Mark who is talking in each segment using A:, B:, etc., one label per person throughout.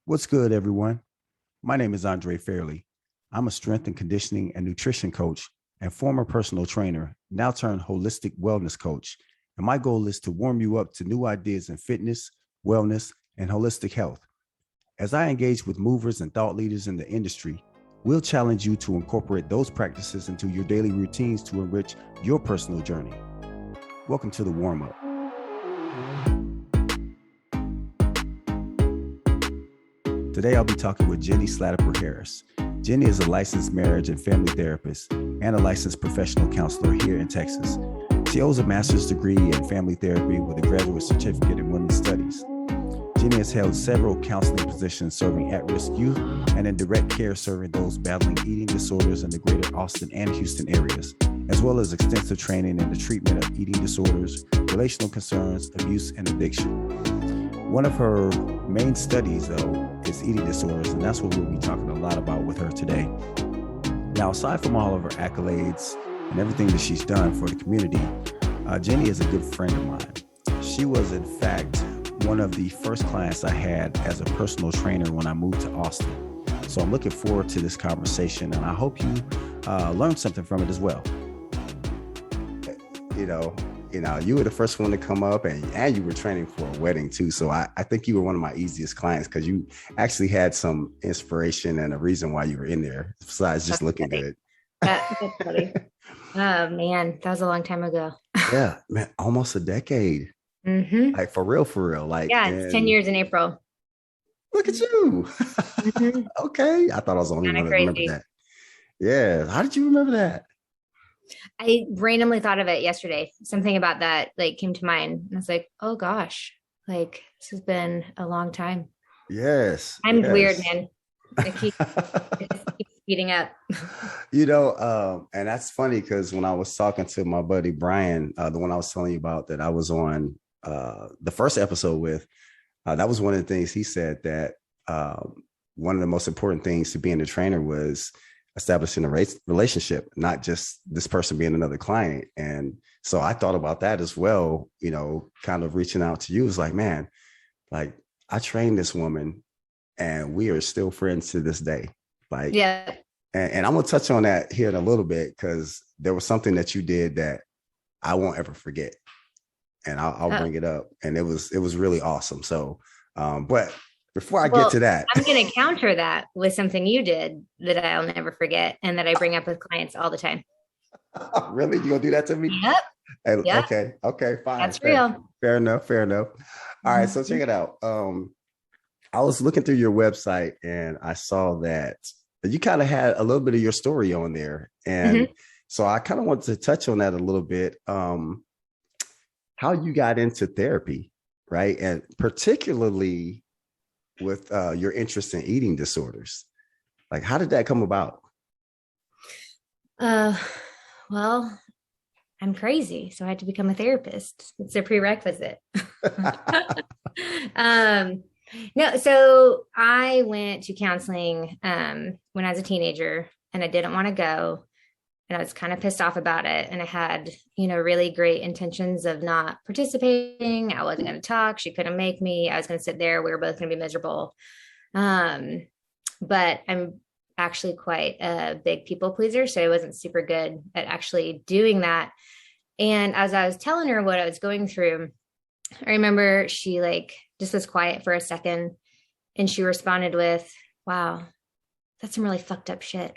A: What's good, everyone? My name is Undrae Fairley. I'm a strength and conditioning and nutrition coach and former personal trainer, now turned holistic wellness coach. And my goal is to warm you up to new ideas in fitness, wellness, and holistic health. As I engage with movers and thought leaders in the industry, we'll challenge you to incorporate those practices into your daily routines to enrich your personal journey. Welcome to the warm up. Today, I'll be talking with Jenny Slatiper Harris. Jenny is a licensed marriage and family therapist and a licensed professional counselor here in Texas. She holds a master's degree in family therapy with a graduate certificate in women's studies. Jenny has held several counseling positions serving at-risk youth and in direct care serving those battling eating disorders in the greater Austin and Houston areas, as well as extensive training in the treatment of eating disorders, relational concerns, abuse, and addiction. One of her main studies, though, is eating disorders, and that's what we'll be talking a lot about with her today. Now, aside from all of her accolades and everything that she's done for the community, Jenny is a good friend of mine. She was, in fact, one of the first clients I had as a personal trainer when I moved to Austin. So I'm looking forward to this conversation, and I hope you learned something from it as well. You were the first one to come up, and you were training for a wedding too. So I think you were one of my easiest clients because you actually had some inspiration and a reason why you were in there besides just looking good.
B: That's funny. Oh man, that was a long time ago.
A: Yeah, man, almost a decade.
B: Mm-hmm.
A: Like for real. Like,
B: yeah, it's 10 years in April.
A: Look at you.
B: Mm-hmm.
A: Okay, I thought I was the only one that remembered that. Yeah, how did you remember that?
B: I randomly thought of it yesterday. Something about that came to mind. And I was like, oh gosh, this has been a long time.
A: Yes.
B: I'm weird, man. It keeps speeding up.
A: And that's funny because when I was talking to my buddy Brian, the one I was telling you about that I was on the first episode with, that was one of the things he said that one of the most important things to being a trainer was establishing a relationship, not just this person being another client. And so I thought about that as well, kind of reaching out to you. It was like, man, I trained this woman and we are still friends to this day.
B: Yeah.
A: And I'm going to touch on that here in a little bit because there was something that you did that I won't ever forget. And I'll bring it up. And it was really awesome. So, but before I get to that,
B: I'm going to counter that with something you did that I'll never forget and that I bring up with clients all the time.
A: Really? You gonna do that to me?
B: Yep.
A: Yep. Okay, fine.
B: That's real.
A: Fair enough. All right, so check it out. I was looking through your website and I saw that you kind of had a little bit of your story on there. And so I kind of wanted to touch on that a little bit. How you got into therapy, right? And particularly with your interest in eating disorders. How did that come about?
B: Well, I'm crazy, so I had to become a therapist. It's a prerequisite. No, so I went to counseling when I was a teenager and I didn't want to go. And I was kind of pissed off about it. And I had, really great intentions of not participating. I wasn't going to talk. She couldn't make me. I was going to sit there. We were both going to be miserable. But I'm actually quite a big people pleaser. So I wasn't super good at actually doing that. And as I was telling her what I was going through, I remember she just was quiet for a second. And she responded with, wow, that's some really fucked up shit.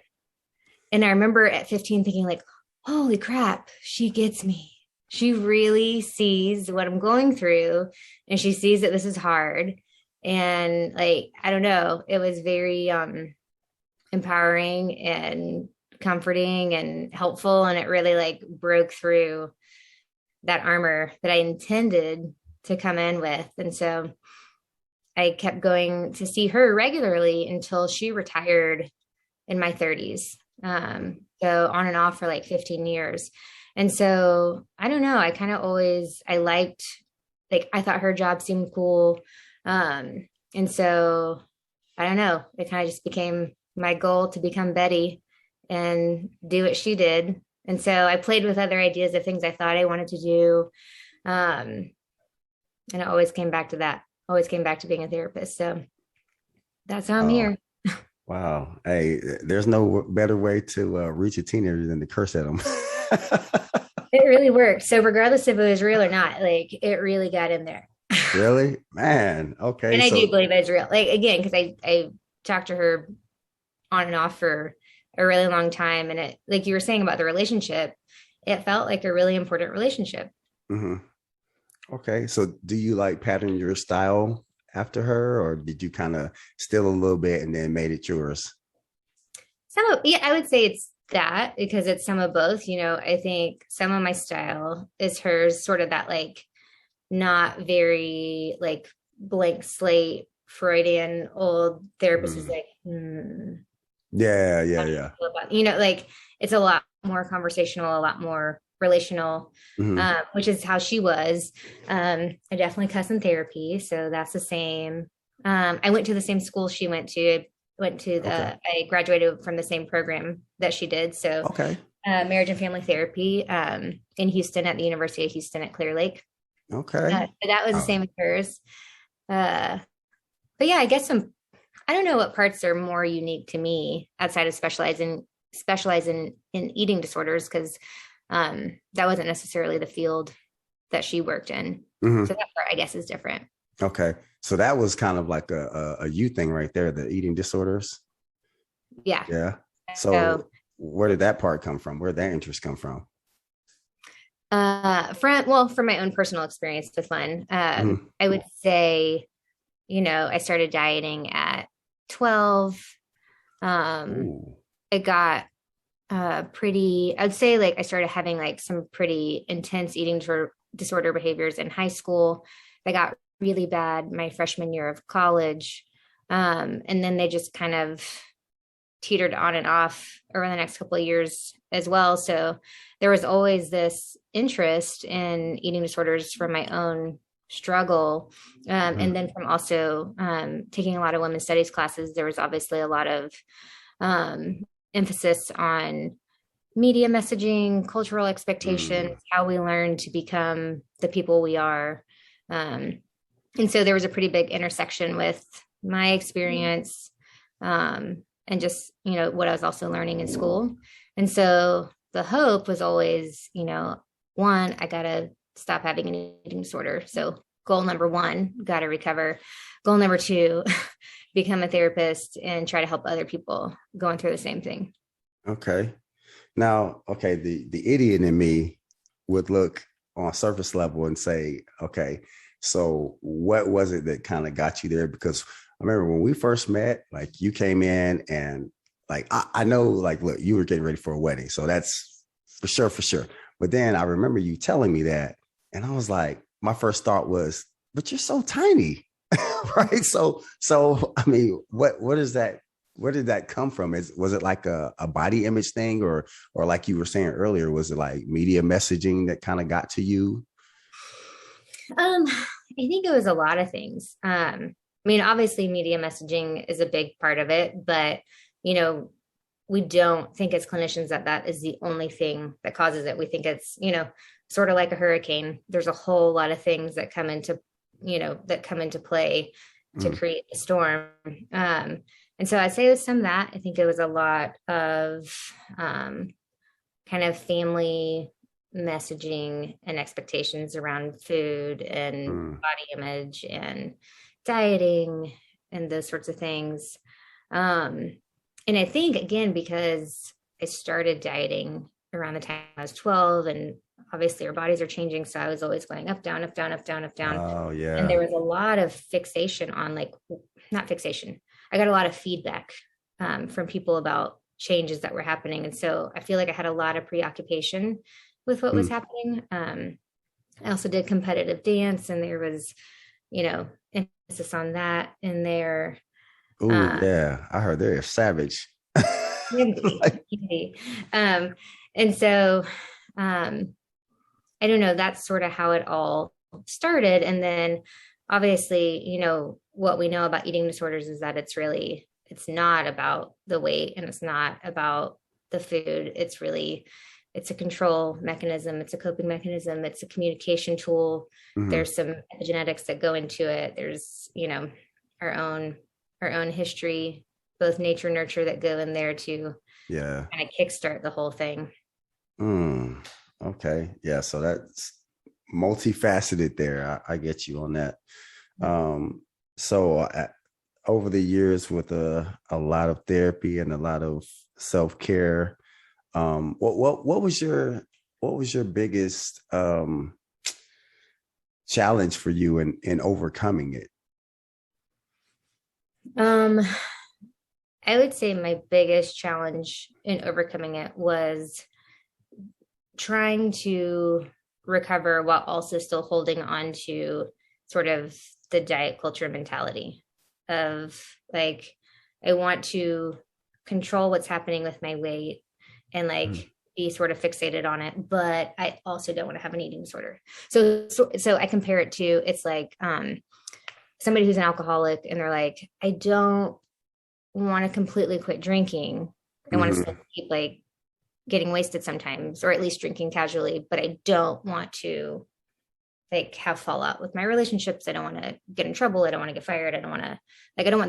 B: And I remember at 15 thinking holy crap, she gets me. She really sees what I'm going through and she sees that this is hard. And I don't know, it was very empowering and comforting and helpful. And it really broke through that armor that I intended to come in with. And so I kept going to see her regularly until she retired in my 30s. So on and off for 15 years. And so I don't know, I kind of always, I liked, I thought her job seemed cool. And so I don't know, it kind of just became my goal to become Betty and do what she did. And so I played with other ideas of things I thought I wanted to do. And it always came back to that, always came back to being a therapist. So That's why I'm
A: Oh,
B: here.
A: wow. Hey, there's no better way to reach a teenager than to curse at them.
B: It really worked. So regardless if it was real or not, like it really got in there.
A: Really? Man. Okay.
B: And I do
A: So,
B: believe it's real. Like again, because I talked to her on and off for a really long time. And it, like you were saying about the relationship, it felt like a really important relationship.
A: mhm. Okay. So, do you like pattern your style after her, or did you kind of steal a little bit and then made it yours?
B: Some of, yeah, I would say it's that because it's some of both. You know, I think some of my style is hers, sort of that like not very like blank slate Freudian old therapist is
A: Mm.
B: like,
A: Yeah.
B: how
A: Yeah.
B: do you
A: Yeah.
B: feel about, you know, like it's a lot more conversational, a lot more relational,
A: Hmm.
B: which is how she was. I definitely cuss in therapy, so that's the same. I went to the same school she went to.
A: Okay.
B: I graduated from the same program that she did. So,
A: Okay.
B: marriage and family therapy in Houston at the University of Houston at Clear Lake.
A: Okay.
B: So that was the
A: Oh.
B: same as hers. Uh, but yeah, I guess I don't know what parts are more unique to me outside of specializing in eating disorders because that wasn't necessarily the field that she worked in. So
A: Hmm.
B: that part I guess is different.
A: Okay. So that was kind of like a you thing right there, the eating disorders.
B: Yeah.
A: Yeah.
B: So
A: So where did that part come from? Where did that interest come from?
B: from my own personal experience with fun,
A: Hmm.
B: I would say, I started dieting at 12. Um,
A: Ooh.
B: it got pretty, I'd say like I started having like some pretty intense disorder behaviors in high school. They got really bad my freshman year of college. And then they just kind of teetered on and off over the next couple of years as well. So there was always this interest in eating disorders from my own struggle. And
A: Mhm.
B: then from also taking a lot of women's studies classes, there was obviously a lot of um, emphasis on media messaging, cultural expectations,
A: Mm.
B: how we learn to become the people we are. Um, and so there was a pretty big intersection with my experience and just, what I was also learning in school. And so the hope was always, one, I got to stop having an eating disorder. So goal number one, got to recover. Goal number two, become a therapist and try to help other people going through the same thing.
A: Okay. Now, okay, the idiot in me would look on surface level and say, okay, so what was it that kind of got you there? Because I remember when we first met, like you came in and like I know, like, look, you were getting ready for a wedding. So that's for sure. But then I remember you telling me that, and I was like, my first thought was, but you're so tiny. Right. So I mean, what is that? Where did that come from? Was it like a body image thing, or like you were saying earlier, was it like media messaging that kind of got to you?
B: I think it was a lot of things. I mean, obviously, media messaging is a big part of it, but you know, we don't think as clinicians that that is the only thing that causes it. We think it's, sort of like a hurricane. There's a whole lot of things that come into play to
A: Mm,
B: create a storm. And so I'd say it was some of that. I think it was a lot of um, kind of family messaging and expectations around food and
A: mm,
B: body image and dieting and those sorts of things. Um, and I think, again, because I started dieting around the time I was 12, and obviously our bodies are changing. So I was always going up, down, up, down, up, down, up, down.
A: oh
B: And there
A: yeah.
B: was a lot of fixation on, like, not fixation. I got a lot of feedback from people about changes that were happening. And so I feel like I had a lot of preoccupation with what was
A: Mm.
B: happening. I also did competitive dance, and there was, emphasis on that in there.
A: Oh
B: Uh,
A: yeah, I heard they're savage.
B: can be,
A: Like,
B: can be. And so I don't know, that's sort of how it all started. And then obviously, what we know about eating disorders is that it's not about the weight and it's not about the food. It's a control mechanism, it's a coping mechanism, it's a communication tool.
A: mhm.
B: There's some epigenetics that go into it. There's, our own our own history, both nature and nurture, that go in there to
A: Yeah.
B: kind of kickstart the whole thing.
A: Mm, okay. Yeah. So that's multifaceted there. I get you on that. Um, so over the years with a lot of therapy and a lot of self-care, what was your biggest challenge for you in overcoming it?
B: Um, I would say my biggest challenge in overcoming it was trying to recover while also still holding on to sort of the diet culture mentality of like, I want to control what's happening with my weight and
A: Mm,
B: like be sort of fixated on it, but I also don't want to have an eating disorder. So I compare it to, it's like somebody who's an alcoholic and they're like, I don't want to completely quit drinking. I want to
A: mhm.
B: still keep like getting wasted sometimes, or at least drinking casually, but I don't want to like have fallout with my relationships. I don't want to get in trouble. I don't want to get fired. I don't want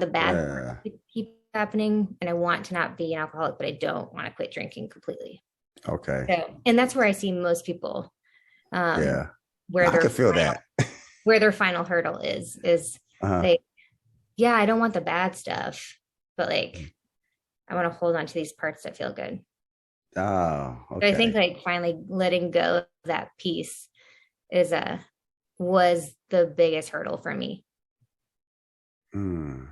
B: the bad part
A: Yeah.
B: to keep happening. And I want to not be an alcoholic, but I don't want to quit drinking completely.
A: Okay.
B: So, and that's where I see most people, um,
A: Yeah.
B: where
A: I
B: their
A: can feel
B: final,
A: that.
B: where their final hurdle is
A: Uh-huh.
B: like, yeah, I don't want the bad stuff, but like, I want to hold on to these parts that feel good.
A: Oh,
B: So I think
A: okay.
B: like finally letting go of that piece is was the biggest hurdle for me.
A: Mm,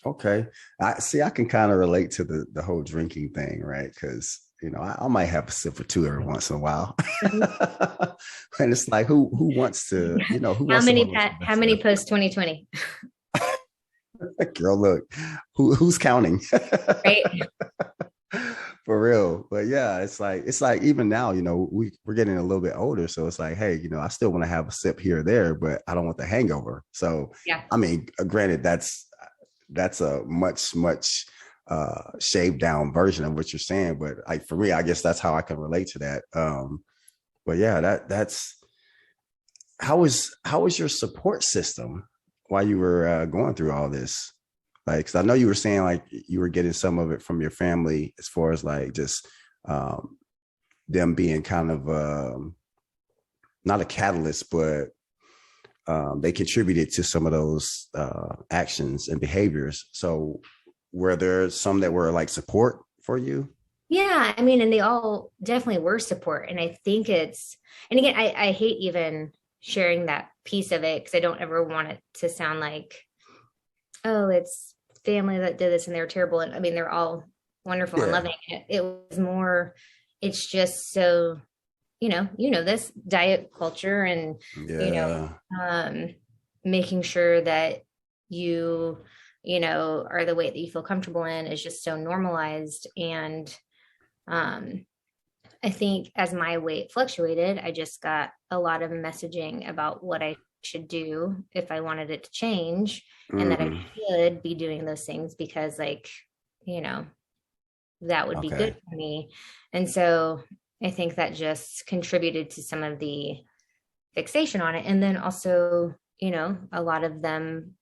A: okay. I see. I can kind of relate to the whole drinking thing, right? Because I might have a sip or two every once in a while,
B: Mhm.
A: and it's like who wants to who wants to hold on to the
B: How
A: best
B: many post 2020,
A: stuff? Girl, look, who's counting?
B: right?
A: For real. But yeah, it's like even now, we're getting a little bit older. So it's like, hey, I still want to have a sip here or there, but I don't want the hangover. So
B: Yeah.
A: I mean, granted, that's a much shaved down version of what you're saying. But like for me, I guess that's how I can relate to that. But yeah, that's how was your support system while you were going through all this? Like, because I know you were saying like you were getting some of it from your family, as far as like just um, them being kind of not a catalyst, but they contributed to some of those actions and behaviors. So, were there some that were like support for you?
B: Yeah. I mean, and they all definitely were support. And I think and again, I hate even sharing that piece of it because I don't ever want it to sound like, oh, it's family that did this and they're terrible. And I mean, they're all wonderful and
A: Yeah,
B: loving. It was more, it's just so, this diet culture and, you know,
A: yeah,
B: um, making sure that you, are the weight that you feel comfortable in is just so normalized. And um, I think as my weight fluctuated, I just got a lot of messaging about what I should do if I wanted it to change, and that I
A: mm,
B: should be doing those things because, like, you know, that would be good
A: okay,
B: for me. And so I think that just contributed to some of the fixation on it. And then also, a lot of them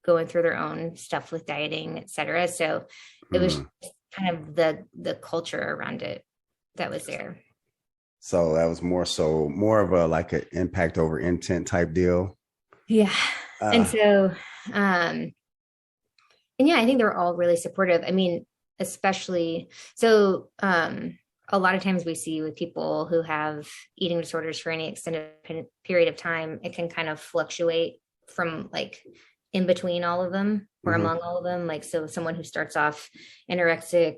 B: going through their own stuff with dieting, et cetera. So it was
A: mm.
B: kind of the culture around it that was there.
A: So that was more of a like an impact over intent type deal.
B: Yeah. And
A: Uh,
B: so, and yeah, I think they're all really supportive. I mean, especially so, a lot of times we see with people who have eating disorders for any extended period of time, it can kind of fluctuate from like in between all of them or
A: mhm,
B: among all of them. Like, so someone who starts off anorexic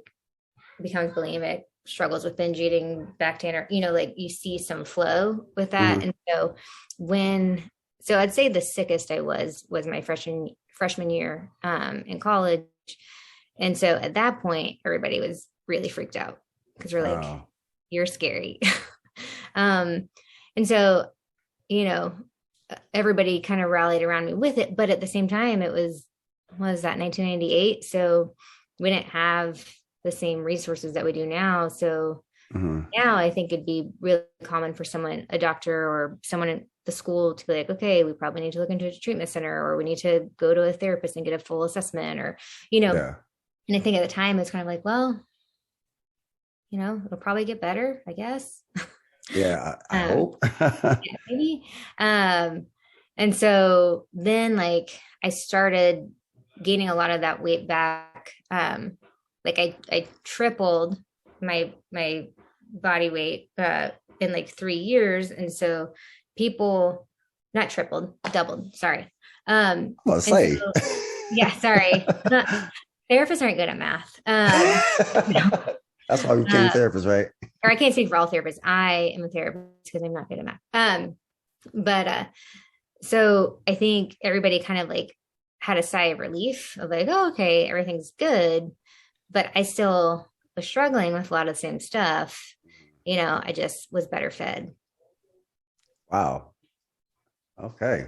B: becomes bulimic, struggles with binge eating, back to like you see some flow with that.
A: mhm.
B: And so so I'd say the sickest I was my freshman year in college. And so at that point, everybody was really freaked out because we're like,
A: Oh,
B: you're scary. um, and so, you know, everybody kind of rallied around me with it. But at the same time, was that 1998? So we didn't have the same resources that we do now. So
A: Hmm.
B: Now I think it'd be really common for someone, a doctor or someone in the school, to be like, okay, we probably need to look into a treatment center, or we need to go to a therapist and get a full assessment, or, you know,
A: Yeah.
B: and I think at the time it's kind of like, well, it'll probably get better, I guess.
A: Yeah. I
B: um,
A: hope.
B: yeah, maybe. Um, and so then like I started gaining a lot of that weight back. Like I tripled my body weight in like 3 years. And so people, not tripled, doubled, sorry.
A: I'm gonna
B: And so
A: say.
B: yeah, sorry. Therapists aren't good at math.
A: That's why we became
B: Uh,
A: therapists, right?
B: or I can't speak for all therapists. I am a therapist because I'm not good at math. But so I think everybody kind of like had a sigh of relief of like, oh, okay, everything's good. But I still was struggling with a lot of the same stuff. I just was better fed.
A: Wow. Okay.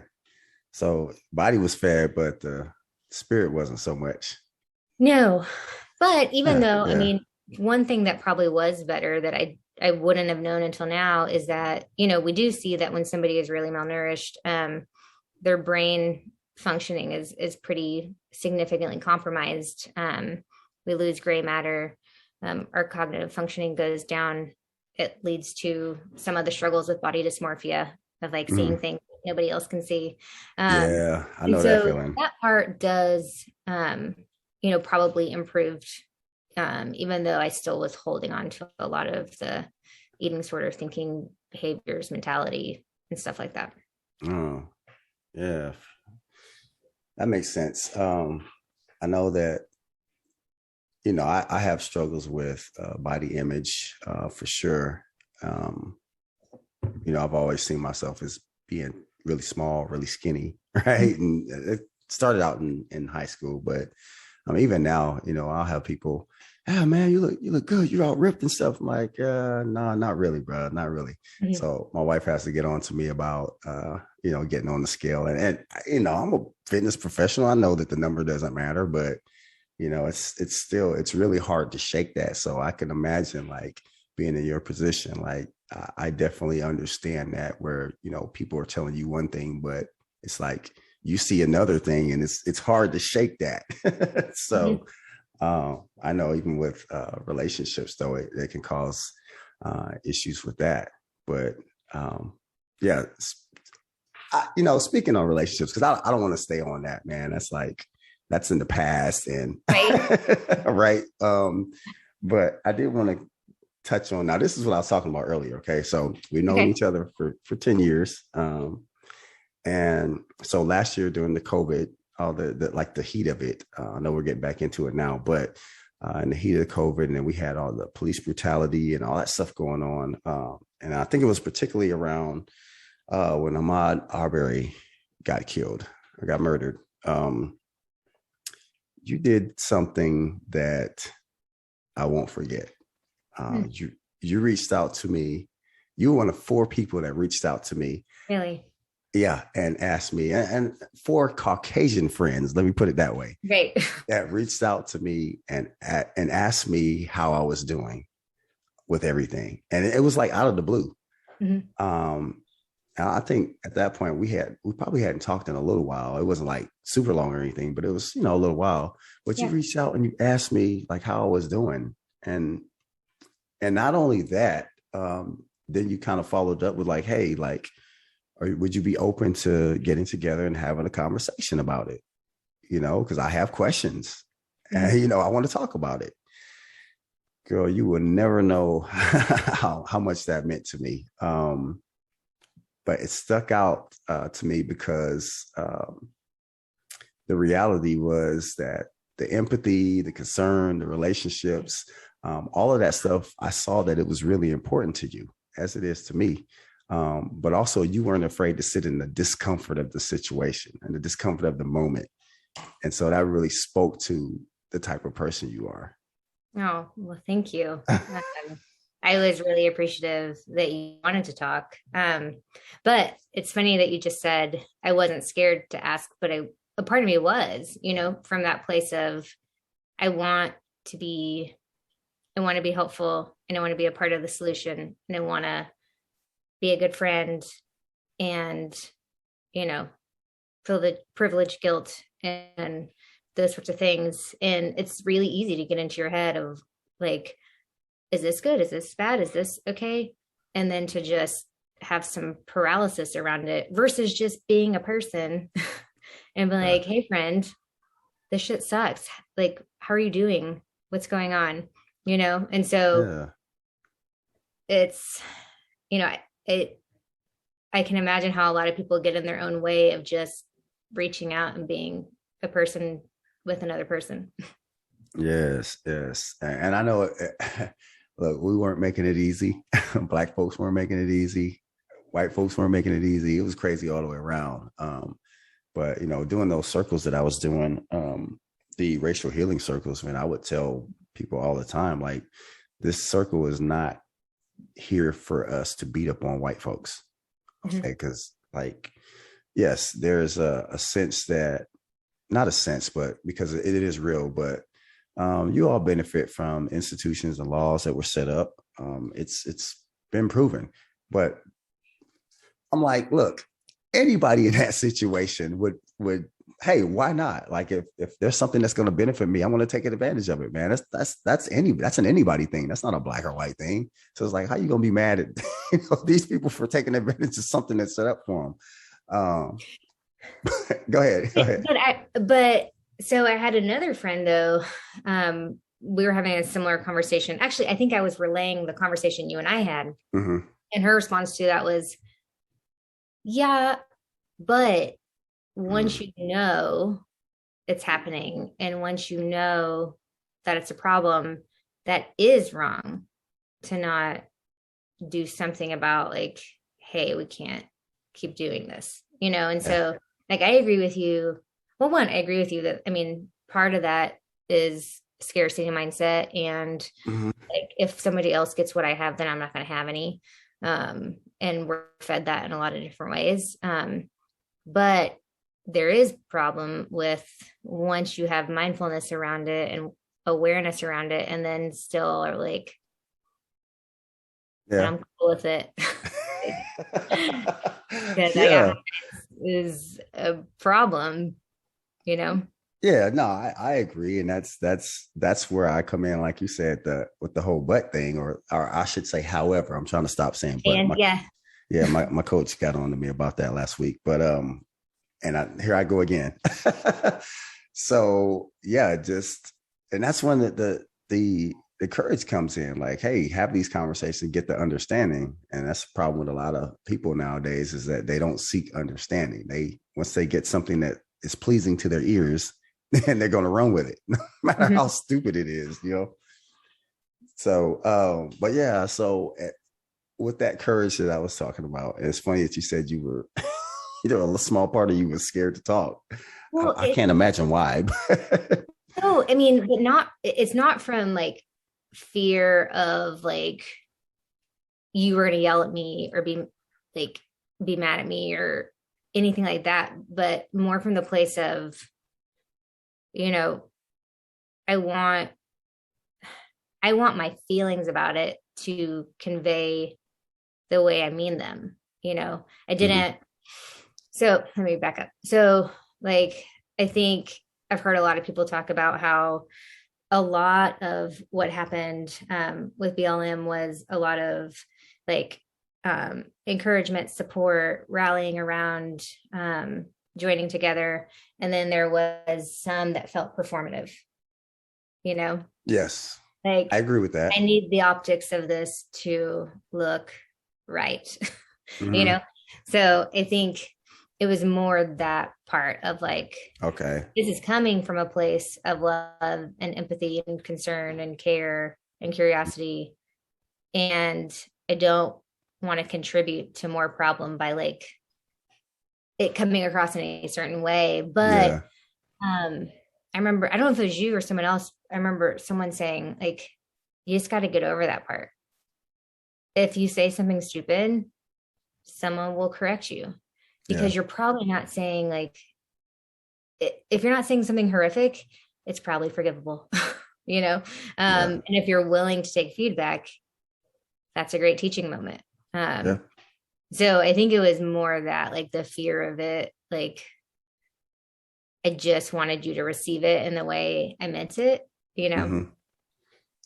A: So body was fed, but the spirit wasn't so much.
B: No, but even
A: Yeah.
B: though, I
A: Yeah.
B: mean, one thing that probably was better that I wouldn't have known until now is that, we do see that when somebody is really malnourished, their brain functioning is pretty significantly compromised. We lose gray matter. Our cognitive functioning goes down. It leads to some of the struggles with body dysmorphia of like seeing
A: Mhm.
B: things nobody else can see. Um,
A: Yeah. I
B: and
A: know that
B: so
A: feeling.
B: that part does, probably improved, even though I still was holding on to a lot of the eating sort of thinking behaviors, mentality, and stuff like that.
A: Oh, yeah. That makes sense. I know that, I have struggles with body image for sure. Um, I've always seen myself as being really small, really skinny, right? And it started out in high school, but even now, I'll have people, ah, man, you look good. You're all ripped and stuff. I'm like, nah, not really, bro, not really.
B: Mhm.
A: So my wife has to get on to me about, getting on the scale, and I'm a fitness professional. I know that the number doesn't matter, but it's really hard to shake that. So I can imagine like being in your position. Like I definitely understand that where, people are telling you one thing, but it's like you see another thing and it's hard to shake that. So
B: Mhm.
A: I know even with relationships though, it can cause issues with that. But yeah, speaking on relationships, because I don't want to stay on that, man. That's in the past and
B: Right.
A: right. But I did want to touch on, now this is what I was talking about earlier. Okay. So we've known
B: Okay.
A: each other for 10 years. And so last year during the COVID, all the like the heat of it, I know we're getting back into it now, but in the heat of the COVID, and then we had all the police brutality and all that stuff going on. And I think it was particularly around when Ahmaud Arbery got killed or got murdered. You did something that I won't forget.
B: Hmm.
A: You reached out to me. You were one of four people that reached out to me.
B: Really?
A: Yeah, and asked me, and four Caucasian friends, let me put it that way,
B: Right.
A: that reached out to me and asked me how I was doing with everything, and it was like out of the blue.
B: Mhm.
A: Um, I think at that point we probably hadn't talked in a little while. It wasn't like super long or anything, but it was a little while. But you
B: Yeah.
A: reached out and you asked me like how I was doing, and not only that, then you kind of followed up with like, hey, like, or would you be open to getting together and having a conversation about it? Because I have questions
B: Mhm.
A: and I want to talk about it. Girl, you will never know how much that meant to me. But it stuck out to me because the reality was that the empathy, the concern, the relationships, all of that stuff, I saw that it was really important to you, as it is to me. But also, you weren't afraid to sit in the discomfort of the situation and the discomfort of the moment. And so that really spoke to the type of person you are.
B: Oh, well, thank you. I was really appreciative that you wanted to talk. But it's funny that you just said I wasn't scared to ask, but a part of me was, from that place of I want to be, I want to be helpful and I want to be a part of the solution, and I want to be a good friend, and, you know, privilege, guilt, and those sorts of things. And it's really easy to get into your head of like, is this good? Is this bad? Is this okay? And then to just have some paralysis around it versus just being a person and be like, hey, friend, this shit sucks. Like, how are you doing? What's going on? You know? And so
A: Yeah.
B: it's, you know, I can imagine how a lot of people get in their own way of just reaching out and being a person with another person.
A: Yes, yes. And I know, look, we weren't making it easy. Black folks weren't making it easy. White folks weren't making it easy. It was crazy all the way around. But, you know, doing those circles that I was doing, the racial healing circles, man, I would tell people all the time, like, this circle is not here for us to beat up on white folks. Okay. Because, like, yes, there's a sense that, not a sense, but because it is real, but you all benefit from institutions and laws that were set up. It's been proven, but I'm like, look, anybody in that situation would, hey, why not? Like, if there's something that's going to benefit me, I want to take advantage of it, man. That's an anybody thing. That's not a black or white thing. So it's like, how you gonna be mad at these people for taking advantage of something that's set up for them? Go ahead.
B: But so I had another friend though. We were having a similar conversation. Actually, I think I was relaying the conversation you and I had.
A: Mm-hmm.
B: And her response to that was, yeah, but once you know it's happening, and once you know that it's a problem, that is wrong to not do something about, like, hey, we can't keep doing this, you know? And so, like, I agree with you. Well, one, I agree with you that, I mean, part of that is scarcity mindset. And like, if somebody else gets what I have, then I'm not going to have any. And we're fed that in a lot of different ways. But there is problem with, once you have mindfulness around it and awareness around it, and then still are like, but I'm cool with it. Because that is a problem, you know?
A: Yeah, no, I agree. And that's where I come in, like you said, with the whole but thing, or I should say, however. I'm trying to stop saying but. My coach got on to me about that last week. But here I go again. So yeah, and that's when the courage comes in, like, hey, have these conversations, get the understanding. And that's the problem with a lot of people nowadays, is that they don't seek understanding. Once they get something that is pleasing to their ears, then they're going to run with it, no matter how stupid it is, you know? So, but yeah, so with that courage that I was talking about, it's funny that you said you were, a small part of you was scared to talk. Well, I can't imagine why.
B: No, I mean, but it's not from like fear of like, you were going to yell at me or be mad at me or anything like that, but more from the place of, you know, I want my feelings about it to convey the way I mean them. You know, I didn't. So let me back up. So, like, I think I've heard a lot of people talk about how a lot of what happened with BLM was a lot of like encouragement, support, rallying around, joining together. And then there was some that felt performative, you know?
A: Yes.
B: Like,
A: I agree with that.
B: I need the optics of this to look right, you know? So I think it was more that part of like,
A: okay,
B: this is coming from a place of love and empathy and concern and care and curiosity. And I don't want to contribute to more problem by like it coming across in a certain way. But I remember, I don't know if it was you or someone else. I remember someone saying, like, you just got to get over that part. If you say something stupid, someone will correct you, because you're probably not saying like, if you're not saying something horrific, it's probably forgivable, you know? And if you're willing to take feedback, that's a great teaching moment.
A: Yeah.
B: So I think it was more that, like, the fear of it, like I just wanted you to receive it in the way I meant it, you know?
A: Hmm.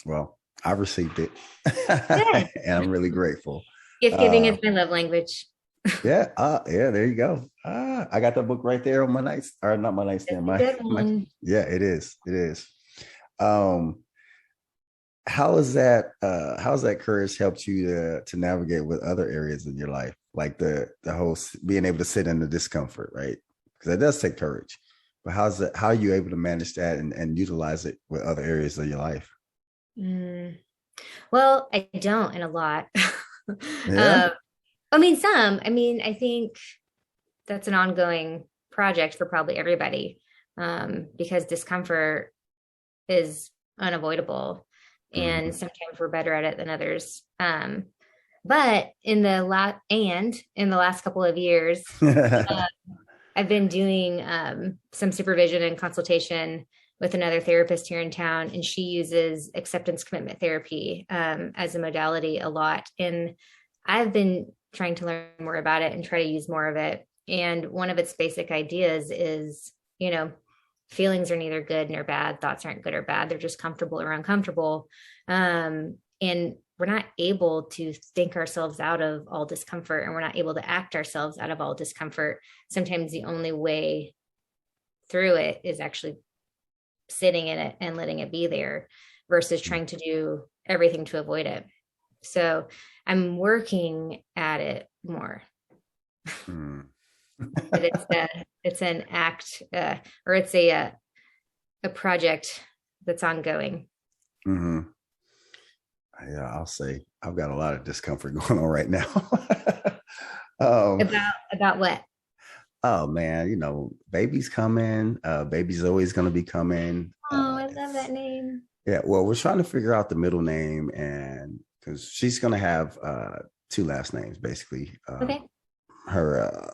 A: Well, I received it
B: Good.
A: and I'm really grateful.
B: Gift giving
A: Uh,
B: is my love language.
A: yeah. Yeah. There you go. I got the book right there on my nights, or not my
B: It's
A: nightstand.
B: a good
A: My,
B: one.
A: yeah, it is. It is. Um, how is that? How's that courage helped you to navigate with other areas in your life, like the whole being able to sit in the discomfort, right? Because that does take courage. But how's that? How are you able to manage that and utilize it with other areas of your life?
B: Mm. Well, I don't in a lot.
A: Yeah.
B: uh, I mean, some. I mean, I think that's an ongoing project for probably everybody, because discomfort is unavoidable, and
A: Hmm.
B: sometimes we're better at it than others. But in the last couple of years, I've been doing some supervision and consultation with another therapist here in town, and she uses acceptance commitment therapy as a modality a lot. And I've been trying to learn more about it and try to use more of it. And one of its basic ideas is, feelings are neither good nor bad. Thoughts aren't good or bad. They're just comfortable or uncomfortable. And we're not able to think ourselves out of all discomfort, and we're not able to act ourselves out of all discomfort. Sometimes the only way through it is actually sitting in it and letting it be there versus trying to do everything to avoid it. So I'm working at it more.
A: Mm.
B: But it's an act, or it's a project that's ongoing.
A: Hmm. Yeah, I'll say I've got a lot of discomfort going on right now. um,
B: About what?
A: oh man, baby's coming. Baby's always going to be coming.
B: Oh, I love that name.
A: Yeah, well, we're trying to figure out the middle name, and because she's going to have two last names, basically.
B: Okay.
A: Her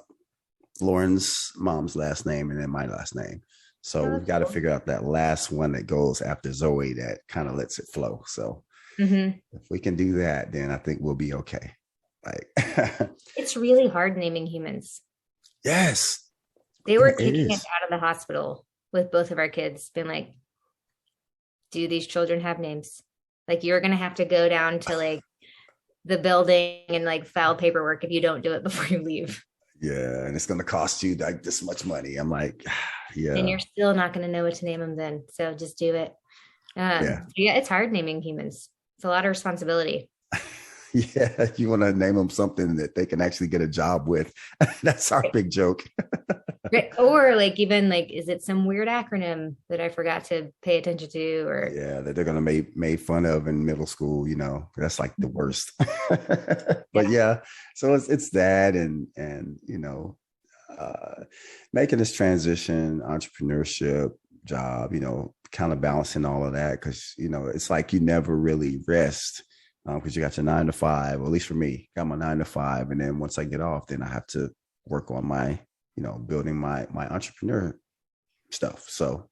A: Lauren's mom's last name, and then my last name. So
B: Oh,
A: we've
B: that's
A: got to
B: cool.
A: figure out that last one that goes after Zoe that kind of lets it flow. So
B: Hmm.
A: if we can do that, then I think we'll be okay. Like,
B: It's really hard naming humans.
A: yes,
B: They
A: yeah,
B: were
A: it
B: kicking us
A: is.
B: out of the hospital with both of our kids, been like, do these children have names? Like, you're gonna have to go down to like the building and like file paperwork if you don't do it before you leave.
A: Yeah, and it's going to cost you like this much money. I'm like,
B: And
A: yeah,
B: you're still not gonna know what to name them then. So just do it.
A: yeah.
B: Yeah, it's hard naming humans. It's a lot of responsibility.
A: Yeah, you want to name them something that they can actually get a job with. That's our
B: Right.
A: big joke.
B: Right. Or like, even like, is it some weird acronym that I forgot to pay attention to? Or
A: Yeah, that they're gonna make made fun of in middle school. That's like the worst. But
B: yeah.
A: yeah, so it's that, and uh, making this transition, entrepreneurship, job, kind of balancing all of that because it's like you never really rest because you got your 9 to 5. Or at least for me, got my 9 to 5, and then once I get off, then I have to work on my building my entrepreneur stuff. So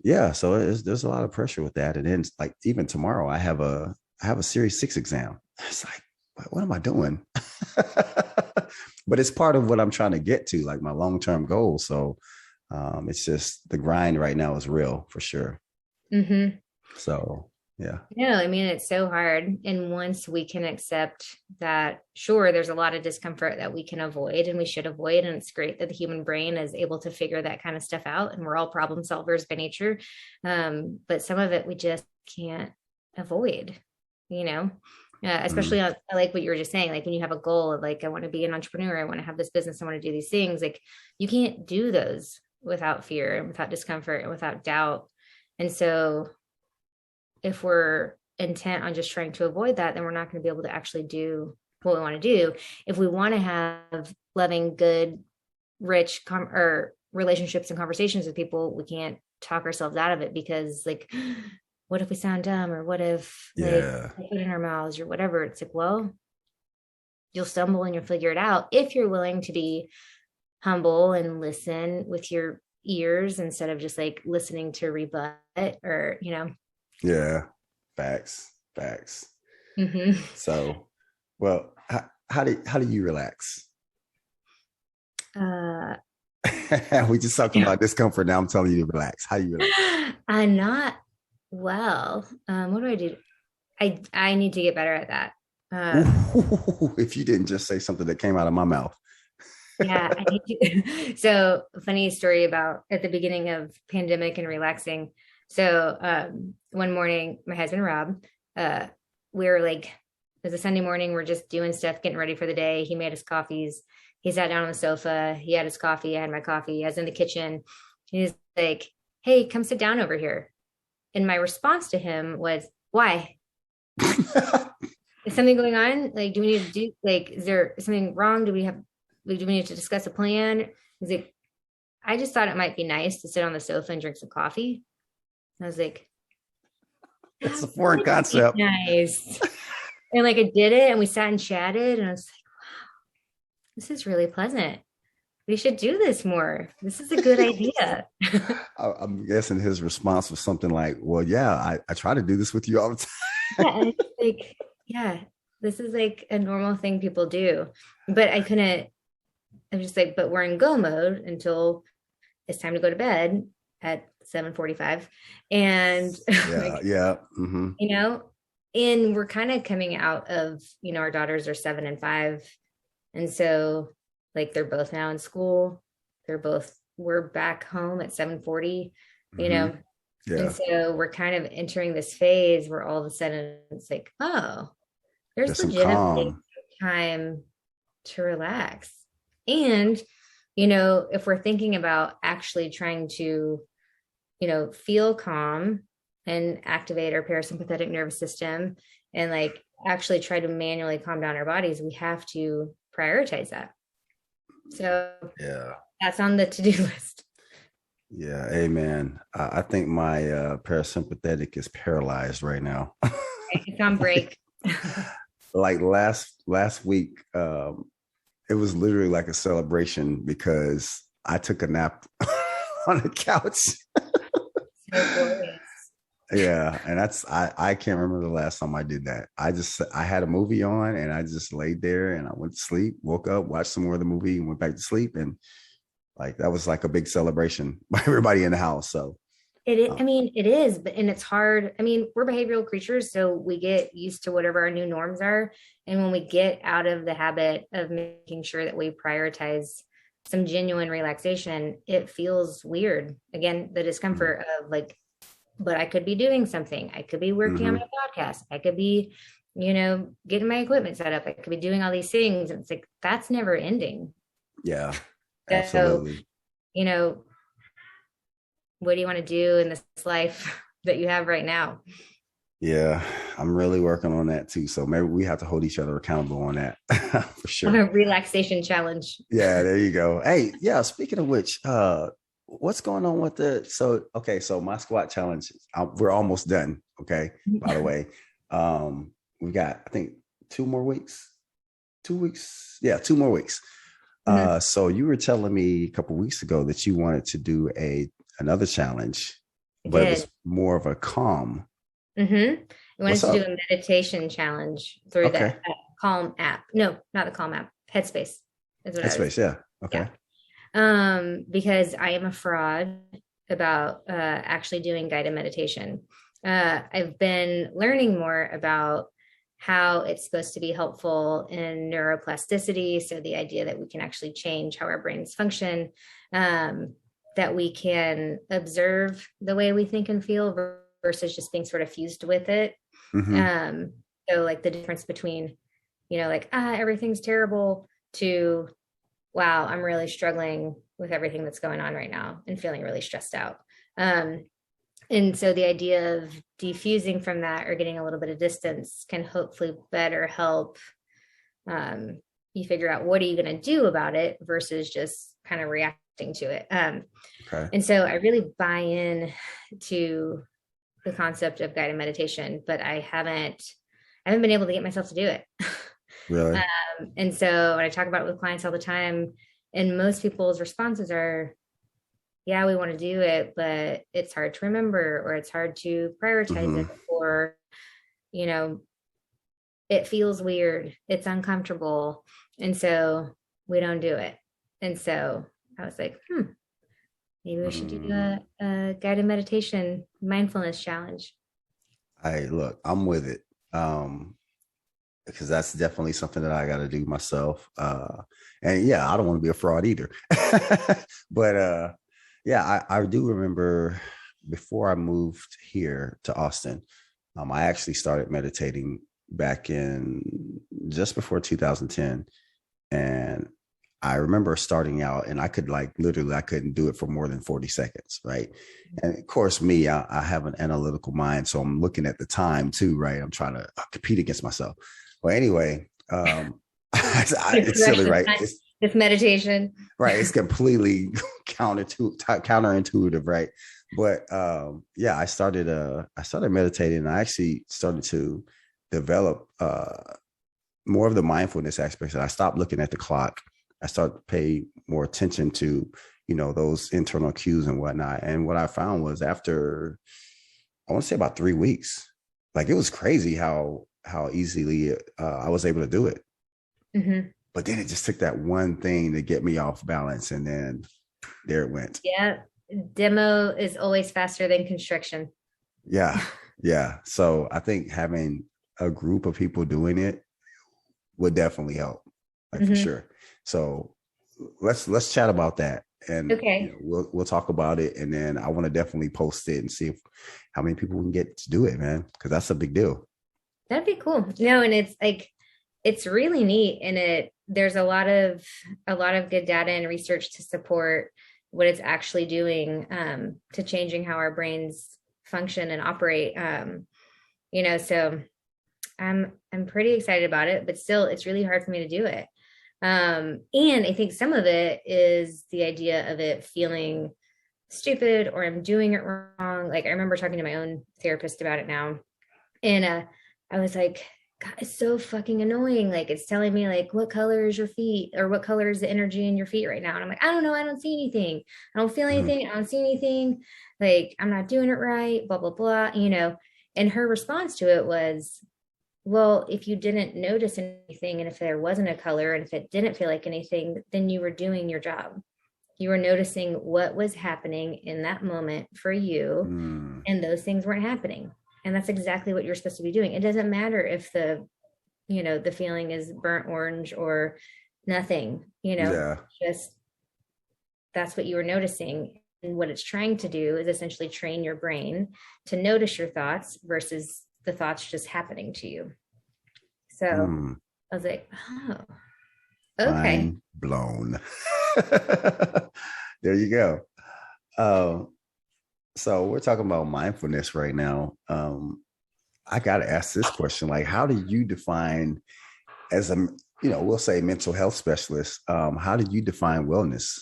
A: yeah, so there's a lot of pressure with that. And then like even tomorrow I have a series 6 exam. It's like, what am I doing? But it's part of what I'm trying to get to, like my long-term goal. So it's just the grind right now is real for sure.
B: Mm-hmm.
A: So yeah.
B: No, I mean, it's so hard. And once we can accept that, sure, there's a lot of discomfort that we can avoid and we should avoid. And it's great that the human brain is able to figure that kind of stuff out. And we're all problem solvers by nature. But some of it we just can't avoid, you know? Especially
A: Mm,
B: on, I like what you were just saying, like when you have a goal of like, I want to be an entrepreneur, I want to have this business, I want to do these things. Like, you can't do those without fear and without discomfort and without doubt. And so if we're intent on just trying to avoid that, then we're not going to be able to actually do what we want to do. If we want to have loving, good, rich or relationships and conversations with people, we can't talk ourselves out of it because, like, what if we sound dumb, or what if like
A: yeah.
B: we put in our mouths or whatever? It's like, well, you'll stumble and you'll figure it out if you're willing to be humble and listen with your ears instead of just like listening to rebut or.
A: Yeah. Facts. Facts.
B: Mm-hmm.
A: So, well, how do you relax?
B: Uh,
A: We just talked about discomfort. Now I'm telling you to relax. How do you relax?
B: I'm not well. What do I do? I need to get better at that. Um,
A: Ooh, if you didn't just say something that came out of my mouth.
B: yeah, I need to. So, funny story about at the beginning of pandemic and relaxing. So, one morning, my husband Rob, uh, we were like, it was a Sunday morning. We're just doing stuff, getting ready for the day. He made us coffees. He sat down on the sofa. He had his coffee. I had my coffee. I was in the kitchen. He's like, "Hey, come sit down over here." And my response to him was, "Why? Is something going on? Like, do we need to do, like, is there something wrong? Do we need to discuss a plan?" He's like, "I just thought it might be nice to sit on the sofa and drink some coffee." And I was like,
A: It's
B: "That
A: a foreign
B: would be
A: concept.
B: nice." And like, I did it and we sat and chatted, and I was like, this is really pleasant. We should do this more. This is a good idea.
A: I'm guessing his response was something like, well, yeah, I try to do this with you all the time.
B: Yeah, and it's like, yeah, this is like a normal thing people do. But I couldn't, I was just like, but we're in go mode until it's time to go to bed at 7:45. And
A: Yeah,
B: like,
A: yeah. Hmm.
B: you know, and we're kind of coming out of, our daughters are 7 and 5. And so like they're both now in school. We're back home at 7:40, you
A: Hmm.
B: know. And
A: Yeah,
B: so we're kind of entering this phase where all of a sudden it's like, oh, there's
A: there's some
B: legitimately
A: calm.
B: time to relax. And, if we're thinking about actually trying to, feel calm and activate our parasympathetic nervous system and like actually try to manually calm down our bodies, we have to prioritize that. So
A: Yeah,
B: that's on the to-do list.
A: yeah. Amen. I think my parasympathetic is paralyzed right now.
B: It's on break.
A: Like last week, it was literally like a celebration because I took a nap on the couch.
B: So glorious.
A: Yeah, and I can't remember the last time I did that. I had a movie on and I just laid there and I went to sleep, woke up, watched some more of the movie, and went back to sleep. And like that was like a big celebration by everybody in the house. So
B: I mean, it is, but and it's hard. I mean, we're behavioral creatures, so we get used to whatever our new norms are. And when we get out of the habit of making sure that we prioritize some genuine relaxation, it feels weird. Again, the discomfort of like, but I could be doing something. I could be working on
A: mm-hmm.
B: my podcast. I could be, getting my equipment set up. I could be doing all these things. And it's like, that's never ending.
A: Yeah,
B: So,
A: absolutely.
B: you know, what do you want to do in this life that you have right now?
A: Yeah, I'm really working on that too. So maybe we have to hold each other accountable on that for
B: On
A: sure.
B: a relaxation challenge.
A: Yeah, there you go. Hey, yeah, speaking of which, what's going on with so my squat challenge, we're almost done. Okay. By the way, we got, I think 2 more weeks, 2 weeks. Yeah, 2 more weeks.
B: Mhm.
A: So you were telling me a couple weeks ago that you wanted to do another challenge,
B: I
A: but it was
B: did.
A: more of a calm.
B: I wanted
A: What's
B: to do
A: up?
B: a meditation challenge through the
A: Okay.
B: Calm app. No, not the Calm app. Headspace is what I was.
A: Headspace. Yeah.
B: Yeah.
A: Okay.
B: Because I am a fraud about actually doing guided meditation. I've been learning more about how it's supposed to be helpful in neuroplasticity. So the idea that we can actually change how our brains function, that we can observe the way we think and feel versus just being sort of fused with it.
A: Mm-hmm.
B: Um, so like the difference between, like, everything's terrible to, wow, I'm really struggling with everything that's going on right now and feeling really stressed out. Um, and so the idea of defusing from that or getting a little bit of distance can hopefully better help you figure out what are you going to do about it versus just kind of reacting to it.
A: Okay.
B: And so I really buy in to the concept of guided meditation, but I haven't been able to get myself to do it.
A: Really?
B: And so when I talk about it with clients all the time, and most people's responses are, yeah, we want to do it, but it's hard to remember, or it's hard to prioritize
A: Mm-hmm.
B: it, or, you know, it feels weird, it's uncomfortable, and so we don't do it. And so I was like, maybe we should do
A: Mm,
B: a guided meditation mindfulness challenge.
A: I'm with it. Because that's definitely something that I got to do myself. And yeah, I don't want to be a fraud either. But yeah, I do remember before I moved here to Austin, I actually started meditating back in just before 2010. And I remember starting out and I could like literally, I couldn't do it for more than 40 seconds. Right. And of course, I have an analytical mind. So I'm looking at the time too, right? I'm trying to compete against myself. Well, anyway, it's silly, right?
B: This meditation.
A: Right. It's completely counterintuitive, right? But yeah, I started meditating and I actually started to develop more of the mindfulness aspects. And I stopped looking at the clock. I started to pay more attention to, those internal cues and whatnot. And what I found was after, I want to say about 3 weeks, like it was crazy how easily I was able to do it.
B: Mm-hmm.
A: But then it just took that one thing to get me off balance. And then there it went.
B: Yeah. Demo is always faster than construction.
A: Yeah. Yeah. So I think having a group of people doing it would definitely help, like for
B: Mm-hmm.
A: sure. So let's chat about that. And
B: Okay.
A: we'll talk about it. And then I want to definitely post it and see how many people we can get to do it, man. Because that's a big deal.
B: That'd be cool. No, and it's like it's really neat, and there's a lot of good data and research to support what it's actually doing to changing how our brains function and operate. So I'm pretty excited about it, but still it's really hard for me to do it. And I think some of it is the idea of it feeling stupid or I'm doing it wrong. Like I remember talking to my own therapist about it now, and I was like, God, it's so fucking annoying. Like it's telling me like what color is your feet or what color is the energy in your feet right now. And I'm like, I don't know. I don't see anything. I don't feel
A: Mhm.
B: anything. I don't see anything. Like I'm not doing it right, blah, blah, blah. And her response to it was, well, if you didn't notice anything and if there wasn't a color and if it didn't feel like anything, then you were doing your job. You were noticing what was happening in that moment for you,
A: Mm.
B: and those things weren't happening. And that's exactly what you're supposed to be doing. It doesn't matter if the feeling is burnt orange or nothing,
A: Yeah.
B: just that's what you were noticing. And what it's trying to do is essentially train your brain to notice your thoughts versus the thoughts just happening to you. So
A: Mm.
B: I was like, oh, okay.
A: Mind blown. There you go. Um, so we're talking about mindfulness right now. I got to ask this question: like, how do you define, as a we'll say mental health specialist, how do you define wellness?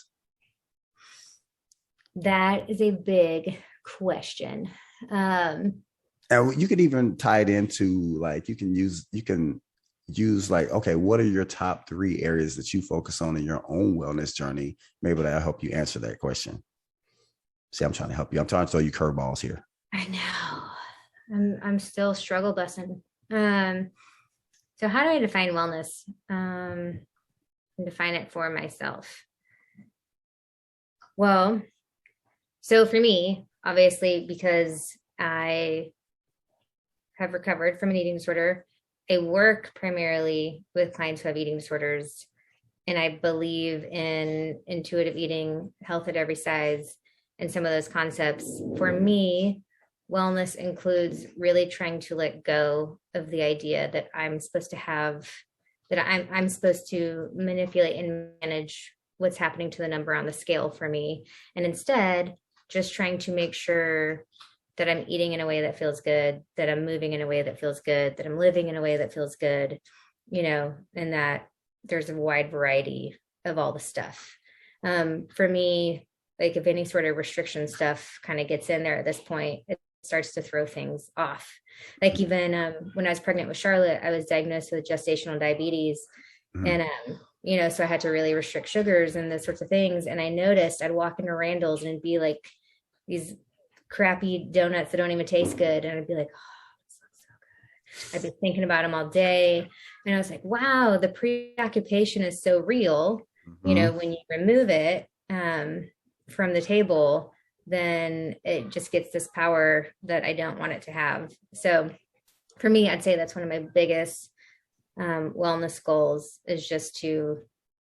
B: That is a big question. Um,
A: And you could even tie it into like you can use like, okay, what are your top 3 areas that you focus on in your own wellness journey? Maybe that'll help you answer that question. See, I'm trying to help you. I'm trying to throw you curveballs here.
B: I know. I'm still struggle busting. Um, so how do I define wellness? And define it for myself. Well, so for me, obviously, because I have recovered from an eating disorder, I work primarily with clients who have eating disorders, and I believe in intuitive eating, health at every size, and some of those concepts. For me, wellness includes really trying to let go of the idea that I'm supposed to manipulate and manage what's happening to the number on the scale for me, and instead just trying to make sure that I'm eating in a way that feels good, that I'm moving in a way that feels good, that I'm living in a way that feels good, and that there's a wide variety of all the stuff. For me, like if any sort of restriction stuff kind of gets in there at this point, it starts to throw things off. Like even when I was pregnant with Charlotte, I was diagnosed with gestational diabetes.
A: Mhm.
B: And, so I had to really restrict sugars and those sorts of things. And I noticed I'd walk into Randall's and it'd be like these crappy donuts that don't even taste good. And I'd be like, oh, this looks so good. I'd be thinking about them all day. And I was like, wow, the preoccupation is so real.
A: Hmm.
B: When you remove it from the table, then it just gets this power that I don't want it to have. So for me, I'd say that's one of my biggest wellness goals is just to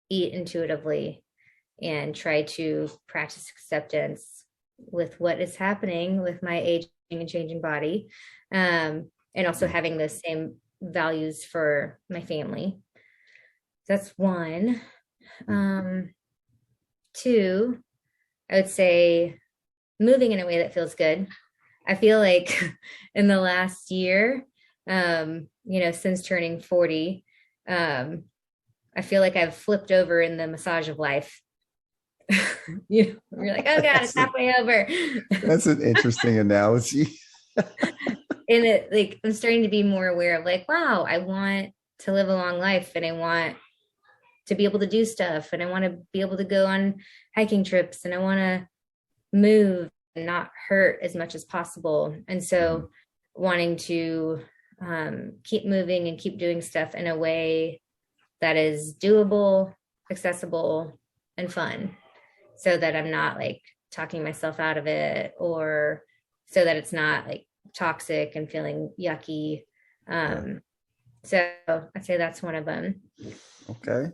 B: eat intuitively and try to practice acceptance with what is happening with my aging and changing body. And also having those same values for my family. That's one. Two, I would say moving in a way that feels good. I feel like in the last year, since turning 40, I feel like I've flipped over in the massage of life. You're like, oh God, it's halfway over.
A: That's an interesting analogy.
B: And it like I'm starting to be more aware of like, wow, I want to live a long life and I want to be able to do stuff and I want to be able to go on hiking trips and I want to move and not hurt as much as possible. And so wanting to keep moving and keep doing stuff in a way that is doable, accessible, and fun so that I'm not like talking myself out of it or so that it's not like toxic and feeling yucky. So I'd say that's one of them.
A: Okay.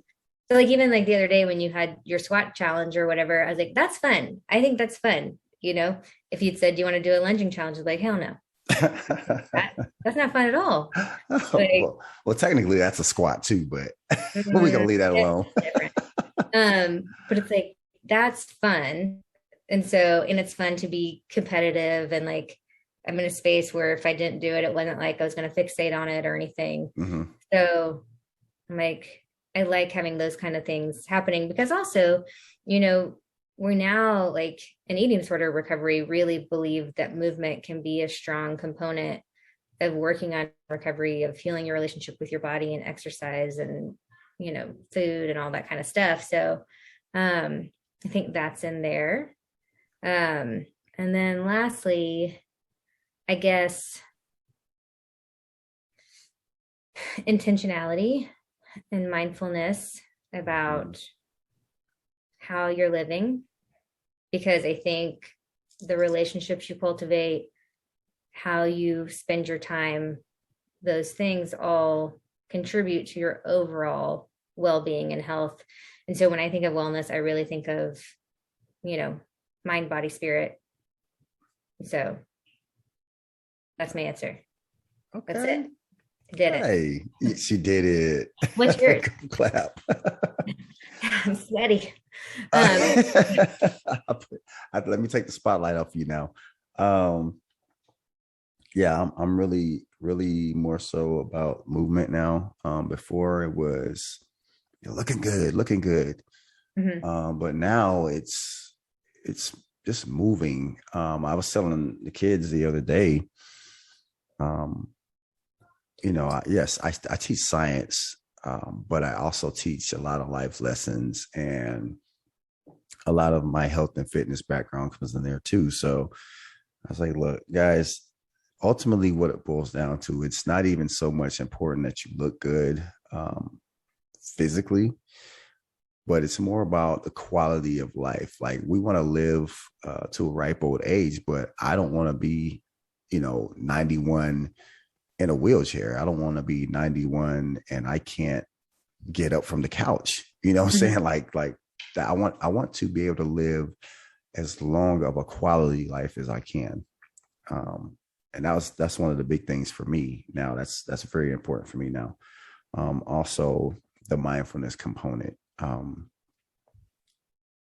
B: So like even like the other day when you had your squat challenge or whatever, I was like, that's fun. I think that's fun. If you'd said, do you want to do a lunging challenge? I was like, hell no. That's not fun at all. Like,
A: well, technically that's a squat too, but we're gonna leave that alone.
B: But it's like that's fun. And it's fun to be competitive and like I'm in a space where if I didn't do it, it wasn't like I was going to fixate on it or anything. So I'm like, I like having those kind of things happening because also, we're now like in eating disorder recovery really believe that movement can be a strong component of working on recovery, of healing your relationship with your body and exercise and, food and all that kind of stuff. So I think that's in there. And then lastly, I guess intentionality and mindfulness about how you're living, because I think the relationships you cultivate, how you spend your time, those things all contribute to your overall well-being and health. And so when I think of wellness, I really think of, mind, body, spirit. So that's my answer.
A: Okay.
B: That's it. I did it.
A: Hey, she did it.
B: What's yours?
A: Clap.
B: I'm sweaty.
A: Let me take the spotlight off you now. Yeah, I'm really, really more so about movement now. Before it was looking good. But now it's just moving. I was telling the kids the other day, yes, I teach science, but I also teach a lot of life lessons, and a lot of my health and fitness background comes in there too. So I was like, look, guys, ultimately what it boils down to, it's not even so much important that you look good physically, but it's more about the quality of life. Like we want to live to a ripe old age, but I don't want to be, 91 in a wheelchair. I don't want to be 91 and I can't get up from the couch. You know what I'm saying? Like that. I want to be able to live as long of a quality life as I can. And that's one of the big things for me now. That's very important for me now. Also the mindfulness component,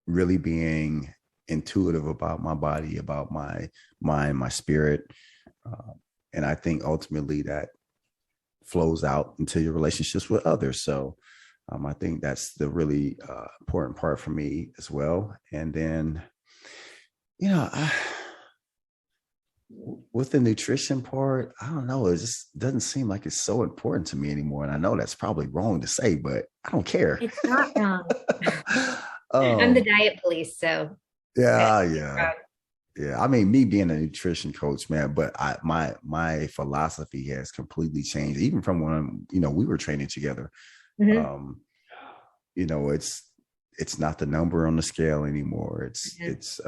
A: really being intuitive about my body, about my mind, my spirit. And I think ultimately that flows out into your relationships with others. So I think that's the really important part for me as well. And then, with the nutrition part, I don't know. It just doesn't seem like it's so important to me anymore. And I know that's probably wrong to say, but I don't care.
B: It's not wrong. I'm the diet police, so
A: yeah. Yeah. I mean, me being a nutrition coach, man, but my philosophy has completely changed, even from when, we were training together.
B: Mm-hmm.
A: Um, it's not the number on the scale anymore. It's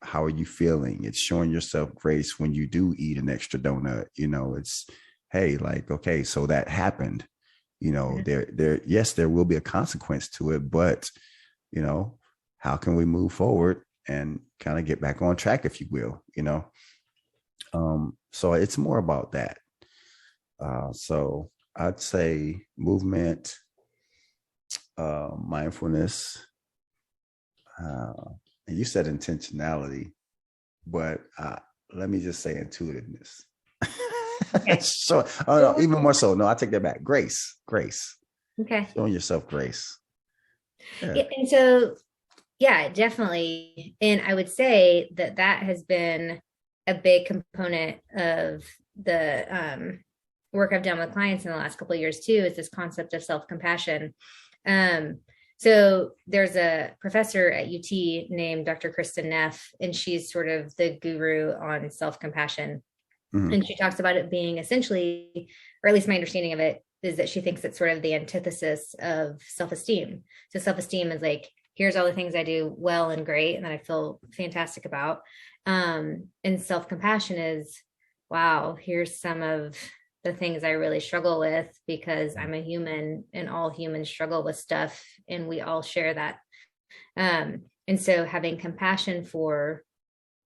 A: how are you feeling? It's showing yourself grace when you do eat an extra donut. It's, hey, like, okay, so that happened.
B: Mm-hmm.
A: Yes, there will be a consequence to it, but you know, how can we move forward and kind of get back on track, if you will. So it's more about that. So I'd say movement, mindfulness, uh, and you said intentionality, but let me just say intuitiveness.
B: Okay.
A: So, oh no, even more so. No, I take that back. Grace,
B: Okay.
A: showing yourself grace. Yeah.
B: Yeah, and so, yeah, definitely. And I would say that that has been a big component of the work I've done with clients in the last couple of years too, is this concept of self-compassion. Um, so there's a professor at UT named Dr. Kristen Neff, and she's sort of the guru on self-compassion.
A: Mhm.
B: And she talks about it being essentially, or at least my understanding of it, is that she thinks it's sort of the antithesis of self-esteem. So self-esteem is like, here's all the things I do well and great and that I feel fantastic about. And self-compassion is, wow, here's some of the things I really struggle with because I'm a human and all humans struggle with stuff and we all share that. And so having compassion for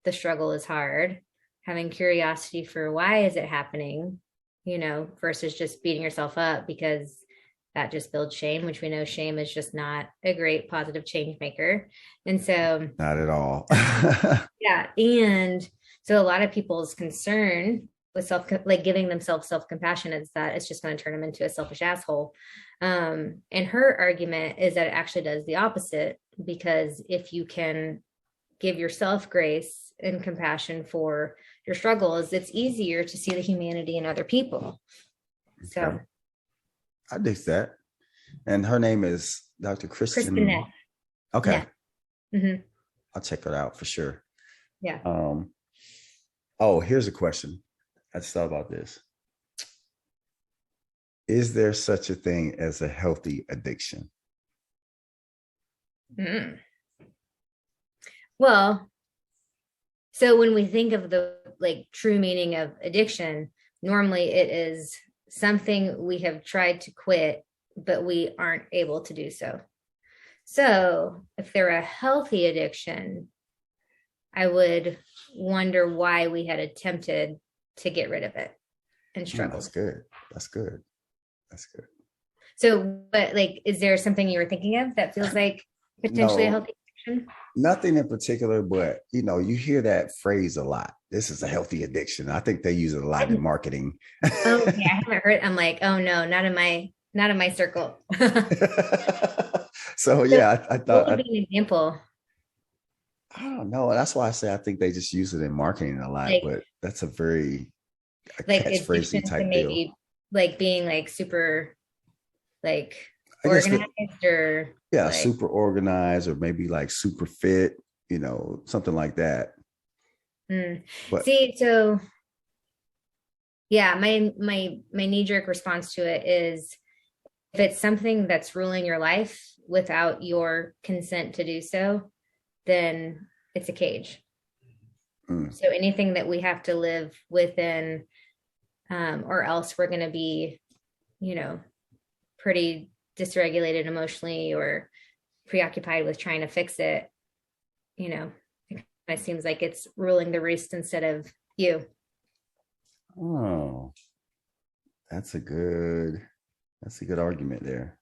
B: the struggle is hard. Having curiosity for why is it happening, versus just beating yourself up because that just builds shame, which we know shame is just not a great positive change maker. And so,
A: Not at all.
B: yeah. And so a lot of people's concern with like giving themselves self-compassion is that it's just going to turn them into a selfish asshole. And her argument is that it actually does the opposite, because if you can give yourself grace and compassion for your struggles, it's easier to see the humanity in other people. So
A: Okay. I dig that. And her name is Dr.
B: Kristen
A: Kristen.
B: Neff.
A: Okay.
B: Mm-hmm.
A: I'll check her out for sure.
B: Yeah.
A: Oh, here's a question. I just thought about this. Is there such a thing as a healthy addiction?
B: Mm. Well, so when we think of the like true meaning of addiction, normally it is something we have tried to quit, but we aren't able to do so. So if they're a healthy addiction, I would wonder why we had attempted to get rid of it and struggled.
A: That's good. That's good. That's good.
B: So, but like, is there something you were thinking of that feels like potentially a
A: No,
B: healthy addiction?
A: nothing in particular, but you hear that phrase a lot. This is a healthy addiction. I think they use it a lot in marketing.
B: Oh, okay. I haven't heard. I'm like, oh no, not in my circle.
A: So
B: So
A: yeah, I
B: what
A: thought
B: would be an example?
A: I don't know. That's why I say I think they just use it in marketing a lot,
B: Like,
A: but that's a
B: like
A: catchphrasey
B: addiction to
A: type deal.
B: maybe like being like super like
A: I guess
B: organized or
A: yeah,
B: like
A: super organized or maybe like super fit, something like that.
B: mm.
A: But
B: See, so yeah, my knee-jerk response to it is if it's something that's ruling your life without your consent to do so, then it's a cage.
A: mm,
B: So anything that we have to live within, or else we're going to be, you know, pretty dysregulated emotionally or preoccupied with trying to fix it, it kind of seems like it's ruling the roost instead of you.
A: oh, that's a good argument there.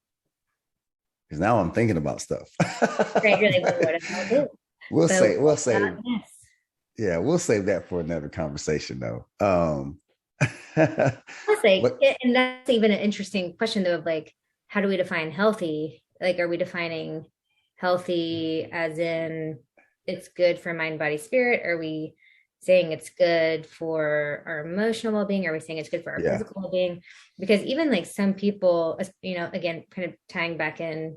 A: Because now I'm thinking about stuff.
B: Right? You're like, well, what if I do?
A: we'll
B: But
A: say we'll say
B: yes.
A: yeah, we'll save that for another conversation though.
B: That's like,
A: What
B: and that's even an interesting question though, of like, how do we define healthy? Like, are we defining healthy as in it's good for mind, body, spirit? Are we saying it's good for our emotional well-being? Are we saying it's good for our
A: yeah.
B: physical well-being? Because even like some people, again, kind of tying back in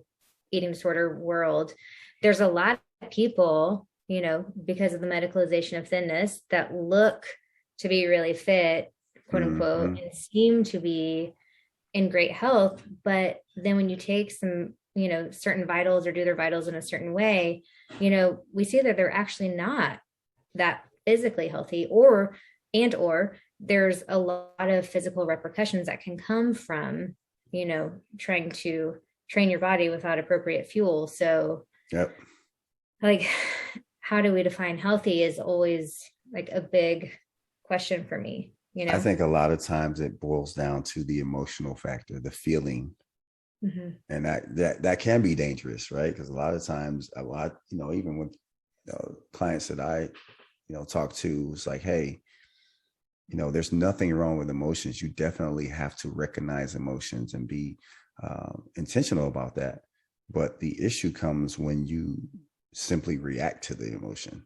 B: eating disorder world, there's a lot of people because of the medicalization of thinness, that look to be really fit, quote unquote, and seem to be in great health. But then when you take some, certain vitals or do their vitals in a certain way, we see that they're actually not that physically healthy, or there's a lot of physical repercussions that can come from, trying to train your body without appropriate fuel. So,
A: Yep.
B: like, how do we define healthy is always like a big question for me.
A: I think a lot of times it boils down to the emotional factor, the feeling. And that can be dangerous, right? Because a lot of times, even with clients that I, talk to, it's like, hey, there's nothing wrong with emotions. You definitely have to recognize emotions and be intentional about that. But the issue comes when you simply react to the emotion.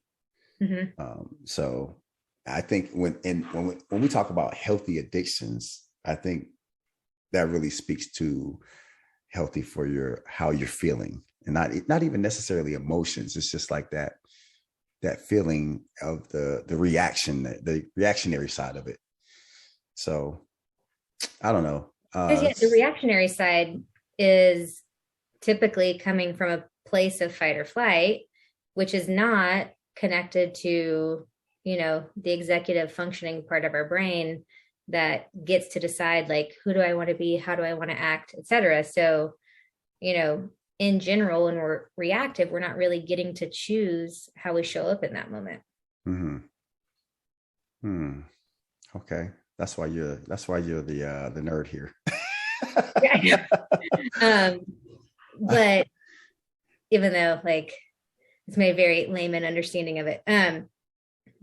A: So I think when we talk about healthy addictions, I think that really speaks to healthy for how you're feeling, and not even necessarily emotions. It's just like that feeling of the reaction, the reactionary side of it. So I don't know.
B: The reactionary side is typically coming from a place of fight or flight, which is not connected to, the executive functioning part of our brain that gets to decide, like, who do I want to be? How do I want to act, et cetera. So, in general, when we're reactive, we're not really getting to choose how we show up in that moment.
A: Okay. That's why you're the nerd here.
B: But even though, like, it's my very layman understanding of it.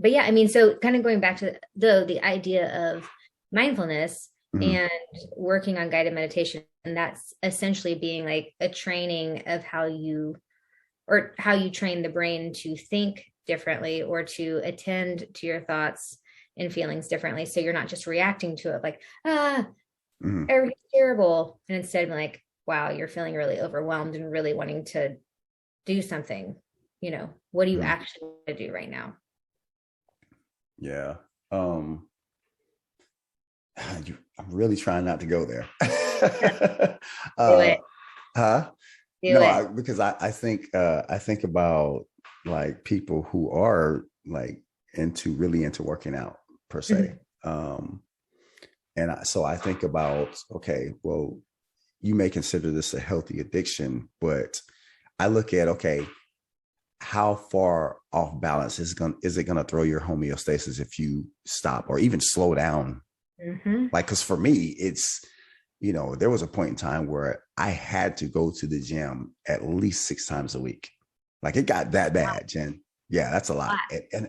B: But yeah, I mean, so kind of going back to the idea of mindfulness and working on guided meditation, and that's essentially being like a training of how you train the brain to think differently, or to attend to your thoughts and feelings differently. So you're not just reacting to it like, everything's terrible. And instead of like, wow, you're feeling really overwhelmed and really wanting to do something, what do you actually want to do right now?
A: Yeah. I'm really trying not to go there.
B: Do it.
A: Because I think about like people who are like really into working out per se. So I think about, okay, well, you may consider this a healthy addiction, but I look at, okay, how far off balance is it going to throw your homeostasis if you stop or even slow down? Like, because for me, it's, there was a point in time where I had to go to the gym at least 6 times a week. Like, it got that bad, Jen. Yeah, that's a lot.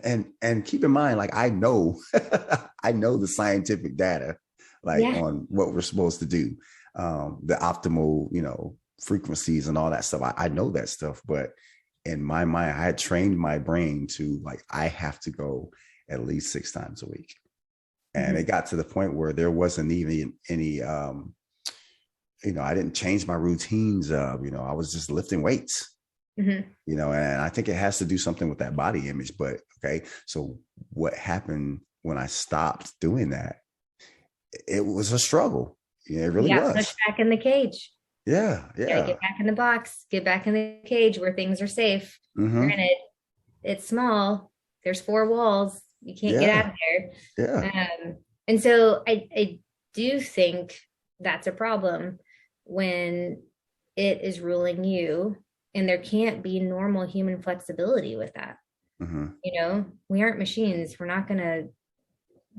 A: And keep in mind, like, I know the scientific data, like, on what we're supposed to do, the optimal, frequencies and all that stuff. I know that stuff, but in my mind, I had trained my brain to, like, I have to go at least 6 times a week. And it got to the point where there wasn't even any, I didn't change my routines. I was just lifting weights, and I think it has to do something with that body image. But okay, so what happened when I stopped doing that? It was a struggle. Yeah, it really was.
B: Push back in the cage.
A: Yeah.
B: Get back in the box, get back in the cage where things are safe. Granted, it's small. There's 4 walls. You can't get out of there. And so I do think that's a problem when it is ruling you, and there can't be normal human flexibility with that. We aren't machines.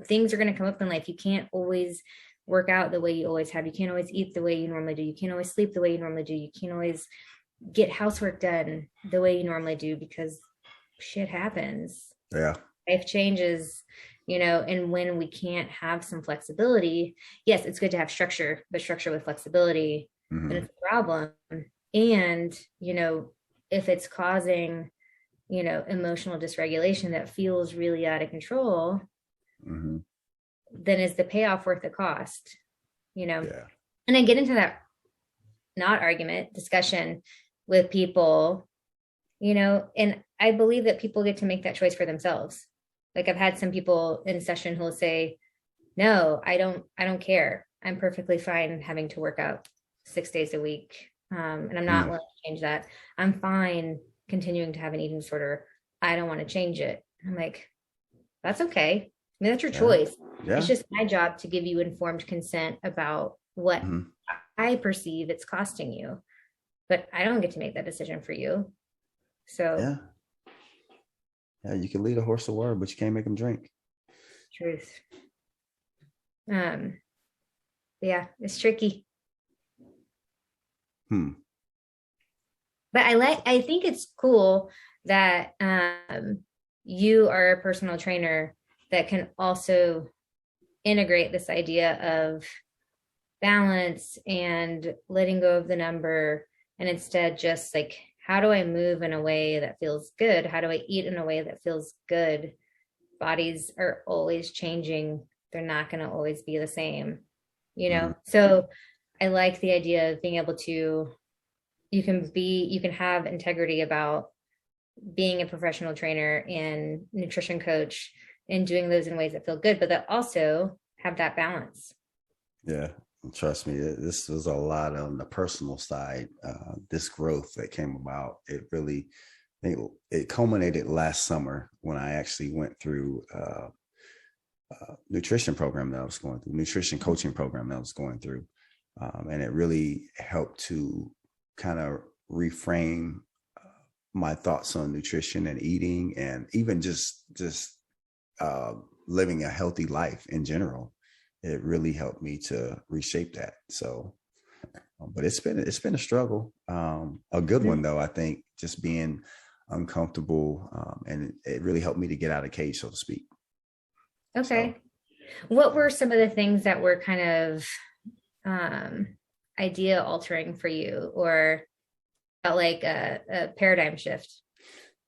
B: Things are going to come up in life. You can't always work out the way you always have. You can't always eat the way you normally do. You can't always sleep the way you normally do. You can't always get housework done the way you normally do, because shit happens. Life changes, and when we can't have some flexibility, yes, it's good to have structure, but structure with flexibility, then it's a problem. And, if it's causing, emotional dysregulation that feels really out of control, then is the payoff worth the cost? And I get into that discussion with people, and I believe that people get to make that choice for themselves. Like I've had some people in session who will say, no, I don't care. I'm perfectly fine having to work out 6 days a week. And I'm not
A: Mm,
B: willing to change that. I'm fine continuing to have an eating disorder. I don't want to change it. I'm like, that's okay. I mean, that's your
A: yeah.
B: choice. It's
A: Yeah.
B: just my job to give you informed consent about what
A: Mhm.
B: I perceive it's costing you, but I don't get to make that decision for you. So,
A: Yeah. Yeah. You can lead a horse to water, but you can't make him drink.
B: truth. Um, yeah, it's tricky.
A: Hmm.
B: But I think it's cool that you are a personal trainer that can also integrate this idea of balance and letting go of the number, and instead just like, how do I move in a way that feels good? How do I eat in a way that feels good? Bodies are always changing. They're not going to always be the same,
A: Mhm.
B: So I like the idea of being able to, you can have integrity about being a professional trainer and nutrition coach and doing those in ways that feel good, but that also have that balance.
A: Yeah. Trust me, this was a lot on the personal side. This growth that came about, it really, it culminated last summer when I actually went through nutrition program that I was going through, nutrition coaching program that I was going through. And it really helped to kind of reframe my thoughts on nutrition and eating, and even just uh, living a healthy life in general. It really helped me to reshape that. So, but it's been a struggle, a good one though. I think just being uncomfortable, and it really helped me to get out of cage, so to speak. So
B: Okay. What were some of the things that were kind of idea altering for you, or like a paradigm shift?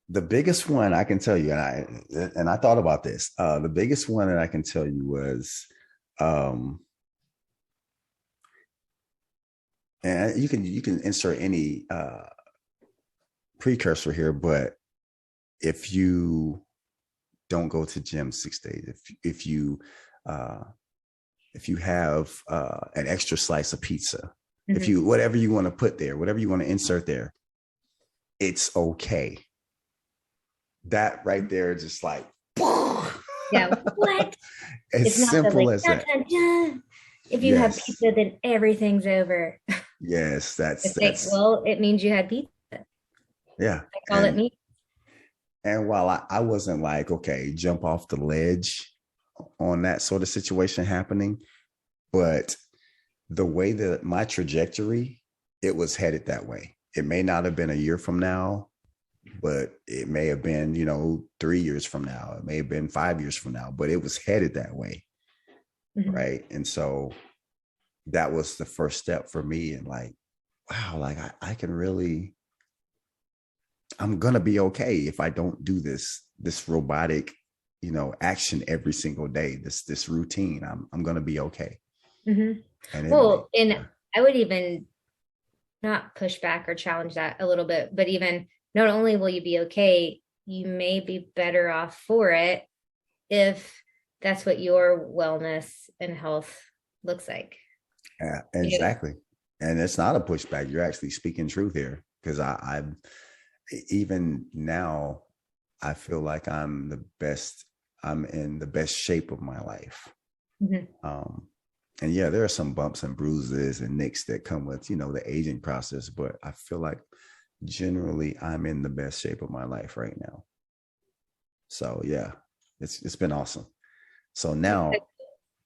A: the biggest one I can tell you, and I thought about this. The biggest one that I can tell you was, um, and you can insert any precursor here, but if you don't go to gym 6 days, uh, if you have an extra slice of pizza, if
B: Mhm.
A: you whatever you want to put there, whatever you want to insert there, it's okay. That right there, just like
B: Yeah. What?
A: as
B: It's not the
A: simple
B: like,
A: as
B: dun,
A: that.
B: dun, dun. If you have
A: Yes,
B: pizza, then everything's over.
A: yes, that's
B: It's like,
A: that's
B: well, it means you had pizza.
A: yeah.
B: That's all it
A: And
B: means.
A: while I wasn't like, okay, jump off the ledge on that sort of situation happening, but the way that my trajectory, it was headed that way. It may not have been a year from now, but it may have been, 3 years from now. It may have been 5 years from now, but it was headed that way.
B: Mhm.
A: Right. And so that was the first step for me. And like, wow, like I can really, I'm going to be okay if I don't do this robotic, action every single day, this routine. I'm going to be okay.
B: Mhm.
A: And it made,
B: Well, and
A: yeah.
B: I would even not push back or challenge that a little bit, but even not only will you be okay, you may be better off for it if that's what your wellness and health looks like.
A: Yeah,
B: You know,
A: exactly. And it's not a pushback. You're actually speaking truth here, because I even now I feel like I'm in the best shape of my life.
B: mhm.
A: Um, and yeah, there are some bumps and bruises and nicks that come with, the aging process, but I feel like generally I'm in the best shape of my life right now. So yeah, it's been awesome. So now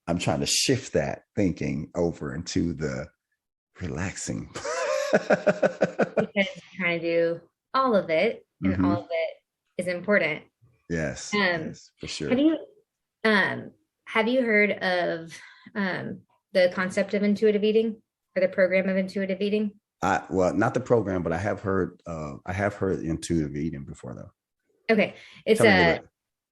A: I'm trying to shift that thinking over into the relaxing.
B: Because you're trying to do all of it, and all
A: Hmm.
B: of it is important.
A: Yes,
B: Um,
A: yes, for
B: have
A: sure.
B: you um have you heard of um the concept of intuitive eating, or the program of intuitive eating?
A: Well, not the program, but I have heard intuitive eating before though.
B: Okay. It's
A: Tell me a little
B: a
A: bit.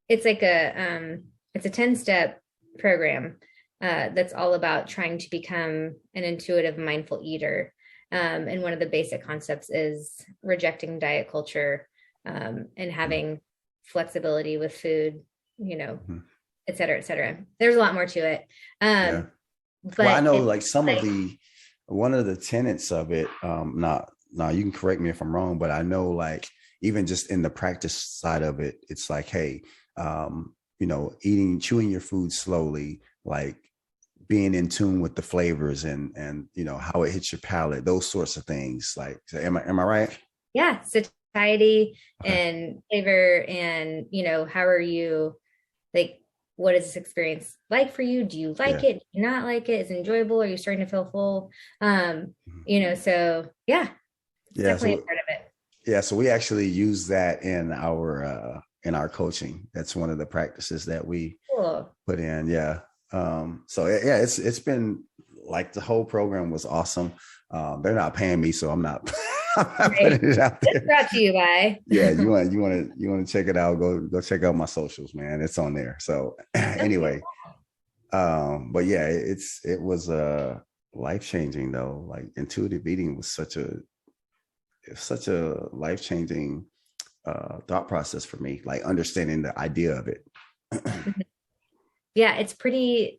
B: it's like a it's a 10-step program that's all about trying to become an intuitive mindful eater. And one of the basic concepts is rejecting diet culture, and having flexibility with food,
A: Mhm.
B: et cetera, et cetera. There's a lot more to it.
A: Yeah. Well, I
B: But
A: know
B: it's
A: like
B: like,
A: one of the tenets of it, not, now you can correct me if I'm wrong, but I know like even just in the practice side of it, it's like, hey, chewing your food slowly, like being in tune with the flavors and how it hits your palate, those sorts of things. Like, am I right?
B: yeah, satiety
A: Okay.
B: and flavor, and how are you, like, what is this experience like for you? Do you like
A: Yeah.
B: it? Do you not like it? Is it enjoyable? Are you starting to feel full?
A: Mhm.
B: So yeah, it's
A: Yeah.
B: definitely a
A: So
B: part of it.
A: yeah, so we actually use that in our coaching. That's one of the practices that we
B: Cool.
A: put in. Yeah. So yeah, it's been like the whole program was awesome. They're not paying me, so I'm not I'm not
B: Right.
A: putting it out
B: That's
A: there.
B: brought to you by.
A: Yeah, you want to check it out, go check out my socials, man. It's on there. So
B: That's so
A: anyway, but yeah, it was life changing though. Like intuitive eating was such a life changing thought process for me, like understanding the idea of it.
B: cool. Yeah, it's pretty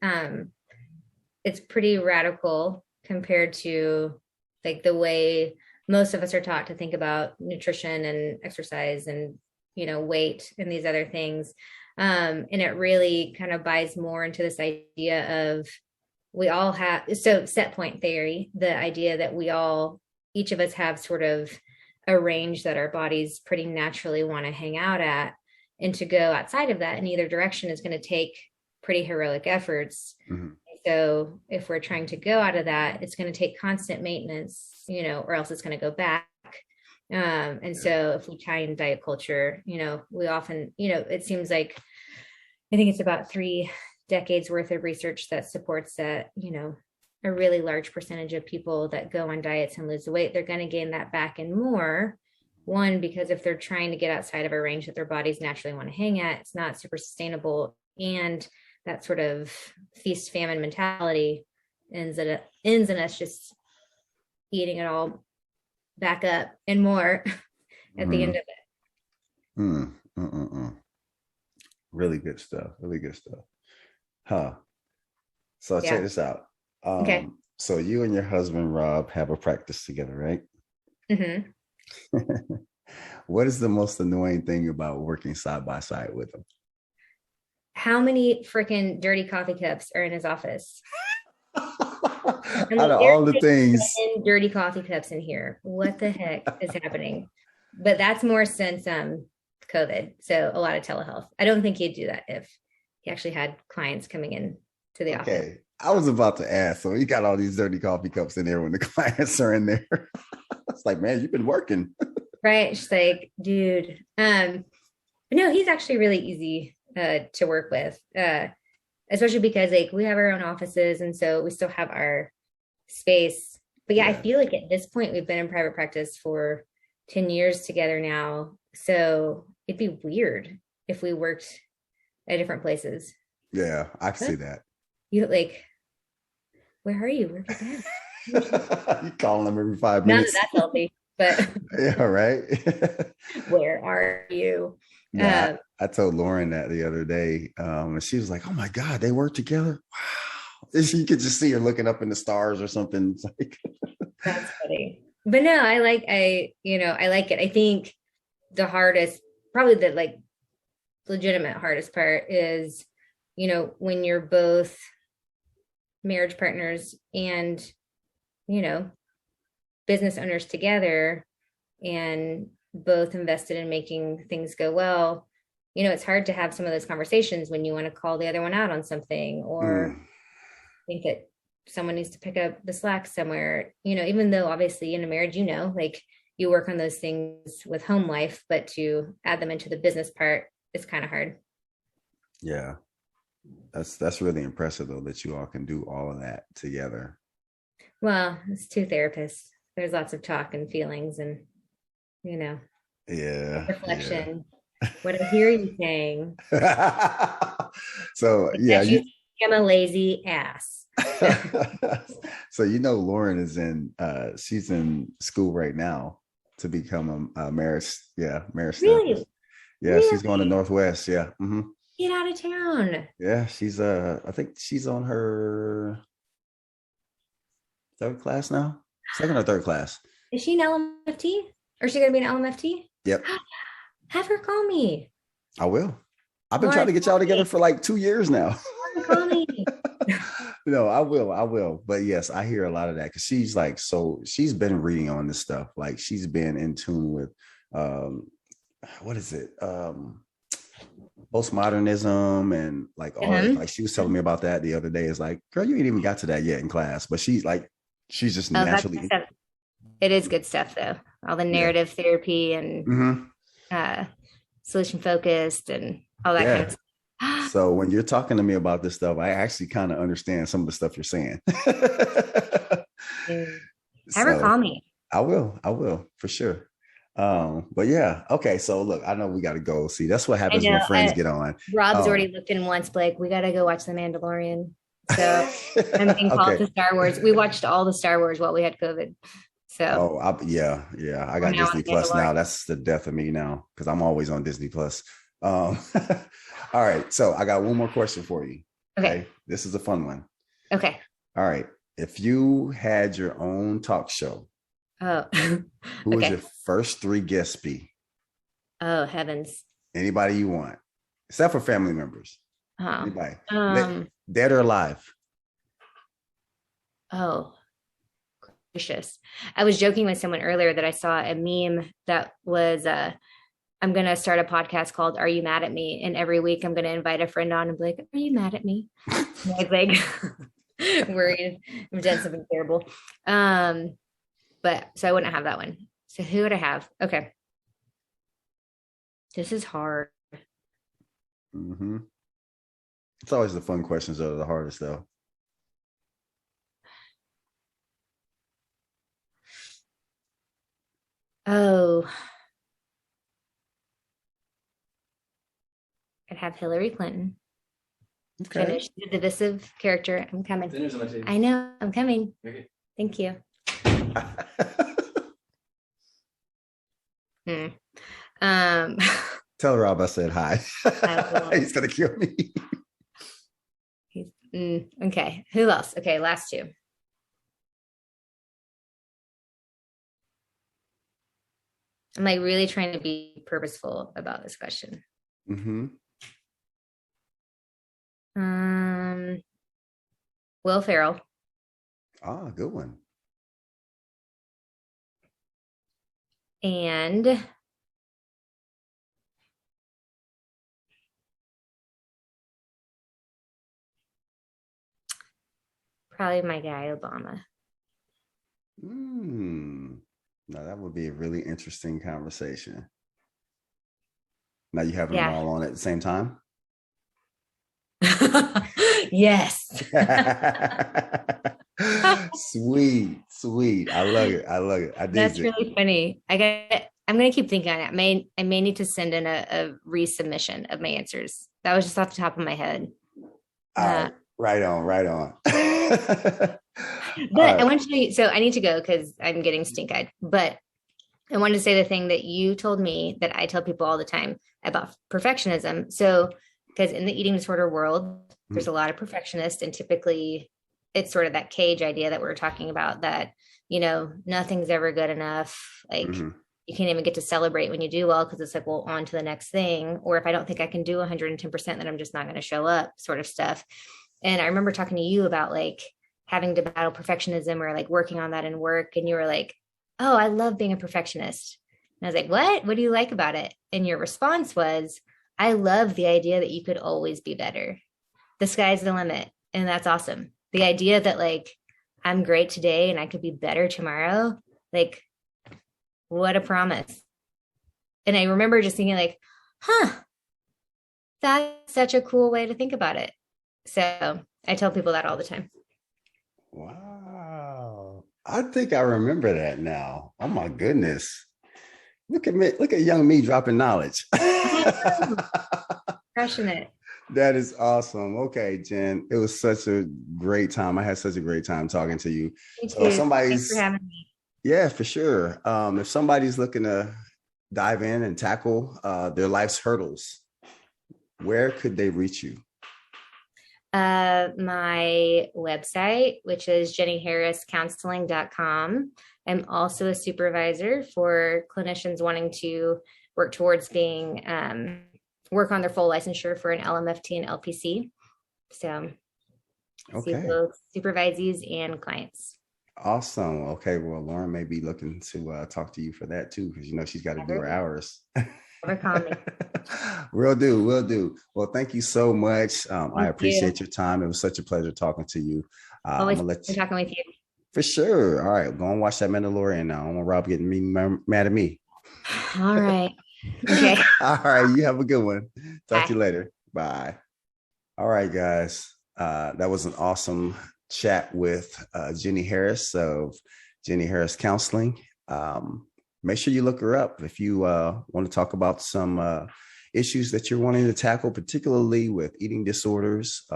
B: radical compared to like the way most of us are taught to think about nutrition and exercise and weight and these other things. And it really kind of buys more into this idea of, we all have, so set point theory, the idea that each of us have sort of a range that our bodies pretty naturally want to hang out at, and to go outside of that in either direction is going to take pretty heroic efforts.
A: Mhm.
B: So if we're trying to go out of that, it's going to take constant maintenance, or else it's going to go back. And
A: Yeah.
B: so if we tie in diet culture, we often, it seems like, I think it's about 3 decades worth of research that supports that, a really large percentage of people that go on diets and lose weight, they're going to gain that back and more. One, because if they're trying to get outside of a range that their bodies naturally want to hang at, it's not super sustainable. And that sort of feast famine mentality ends in us just eating it all back up and more at the end
A: Mhm.
B: of it.
A: Mm, mm, mm, mm. Really good stuff. Really good stuff. Huh. So check
B: Yeah.
A: this out.
B: Okay.
A: So you and your husband Rob have a practice together, right?
B: Hmm.
A: What is the most annoying thing about working side by side with him?
B: How many freaking dirty coffee cups are in his office? I
A: Out
B: mean,
A: of
B: there's
A: all the
B: like
A: things,
B: 10 dirty coffee cups in here. What the heck is happening? But that's more since COVID. So a lot of telehealth. I don't think he'd do that if he actually had clients coming in to the office.
A: okay. I was about to ask. So you got all these dirty coffee cups in there when the clients are in there. It's like, man, you've been working.
B: Right. She's like, dude. But no, he's actually really easy to work with. Especially because like we have our own offices and so we still have our space. But yeah, I
A: Yeah.
B: feel like at this point we've been in private practice for 10 years together now. So it'd be weird if we worked at different places.
A: Yeah. I can
B: Huh?
A: see that.
B: You like, where are you? Where's your dad?
A: You calling them every 5
B: None of
A: minutes.
B: that's healthy, but
A: Yeah, right.
B: where are you?
A: Yeah,
B: Um,
A: I told Lauren that the other day, and she was like, "Oh my God, they work together! Wow!" And you could just see her looking up in the stars or something. It's like,
B: that's funny. But no, I like it. I think the hardest, probably the like legitimate hardest part is, when you're both marriage partners and, you know, business owners together and both invested in making things go well, it's hard to have some of those conversations when you want to call the other one out on something or
A: mm,
B: think that someone needs to pick up the slack somewhere, even though obviously in a marriage, like you work on those things with home life, but to add them into the business part is kind of hard.
A: yeah, that's really impressive though that you all can do all of that together.
B: Well, it's two therapists. There's lots of talk and feelings and, you know,
A: Yeah, yeah.
B: reflection. What I hear you saying,
A: So
B: I
A: yeah,
B: bet you think I'm a lazy ass.
A: so Lauren is in she's in school right now. to become a marriage, marriage therapist.
B: Really?
A: Yeah, she's going to
B: Really?
A: Northwest. Yeah.
B: Get out of town.
A: Yeah, she's I think she's on her third class now. Second or third class.
B: Is she an LMFT? Or is she going to be an LMFT?
A: Yep.
B: Have her call me.
A: I will. I've been trying
B: Lauren,
A: to get y'all together for like 2 years now.
B: Lauren, call me.
A: No, I will. But yes, I hear a lot of that because she's like, so she's been reading on this stuff. Like she's been in tune with what is it? Postmodernism and like all like she was telling me about that the other day. Is like, girl, you ain't even got to that yet in class. But she's like, she's just naturally.
B: It is good stuff though. All the narrative therapy and solution focused and all that kind of stuff.
A: So when you're talking to me about this stuff, I actually kind of understand some of the stuff you're saying.
B: Have her call me.
A: I will for sure. But yeah, okay. So look, I know we got to go. See, that's what happens when friends get on.
B: Rob's already looked in once, like we got to go watch The Mandalorian. So I'm being called to Star Wars. We watched all the Star Wars while we had COVID. So
A: I got Disney Plus now. That's the death of me now because I'm always on Disney Plus. All right, so I got one more question for you. Okay, this is a fun one.
B: Okay.
A: All right, if you had your own talk show, who would your first 3 guests be?
B: Oh heavens!
A: Anybody you want, except for family members. Anybody, dead or alive?
B: Oh. Gracious. I was joking with someone earlier that I saw a meme that was I'm going to start a podcast called Are You Mad at Me? And every week I'm going to invite a friend on and be like, are you mad at me? I was like worried I've done something terrible. But so I wouldn't have that one. So who would I have? Okay. This is hard.
A: It's always the fun questions that are the hardest though.
B: Oh, I'd have Hillary Clinton. Okay. She's a divisive character. I'm coming. I know. I'm coming. Okay. Thank you.
A: Tell Rob I said hi. He's gonna kill me.
B: Okay. Who else? Okay, last 2. I'm like really trying to be purposeful about this question. Will Ferrell.
A: Good one.
B: And probably my guy, Obama.
A: Now that would be a really interesting conversation. Now you having them all on at the same time?
B: Yes.
A: Sweet. I love it.
B: That's really funny. I'm gonna keep thinking on it. I may need to send in a resubmission of my answers. That was just off the top of my head.
A: Right on.
B: But I want to, so I need to go because I'm getting stink-eyed. But I wanted to say the thing that you told me that I tell people all the time about perfectionism. So, because in the eating disorder world, there's a lot of perfectionists, and typically it's sort of that cage idea that we were talking about that, nothing's ever good enough. Like you can't even get to celebrate when you do well because it's like, well, on to the next thing. Or if I don't think I can do 110%, then I'm just not going to show up, sort of stuff. And I remember talking to you about like having to battle perfectionism or like working on that in work. And you were like, oh, I love being a perfectionist. And I was like, what do you like about it? And your response was, I love the idea that you could always be better. The sky's the limit. And that's awesome. The idea that like, I'm great today and I could be better tomorrow. Like, what a promise. And I remember just thinking like, that's such a cool way to think about it. So I tell people that all the time.
A: Wow. I think I remember that now. Oh my goodness. Look at me. Look at young me dropping knowledge.
B: Crushing it.
A: That is awesome. Okay, Jen. It was such a great time. I had such a great time talking to you.
B: Me too. Thanks for having me.
A: Yeah, for sure. If somebody's looking to dive in and tackle their life's hurdles, where could they reach you?
B: My website, which is jennyharriscounseling.com. I'm also a supervisor for clinicians wanting to work towards being work on their full licensure for an LMFT and LPC. So see
A: Okay.
B: both supervisees and clients.
A: Awesome. Okay. Well, Lauren may be looking to talk to you for that too, because she's got to do her
B: Never,
A: hours.
B: never call me.
A: Will do. Will do. Well, thank you so much. I
B: Thank you.
A: appreciate your time. It was such a pleasure talking to you. I'm
B: Always
A: gonna let you,
B: talking with you.
A: for sure. All right, go and watch that Mandalorian now. I don't want Rob getting me mad at me.
B: All right. Okay.
A: All right, you have a good one. Talk to
B: Bye.
A: you later. Bye. All right, guys. That was an awesome chat with Jenny Harris of Jenny Harris Counseling. Make sure you look her up if you want to talk about some issues that you're wanting to tackle, particularly with eating disorders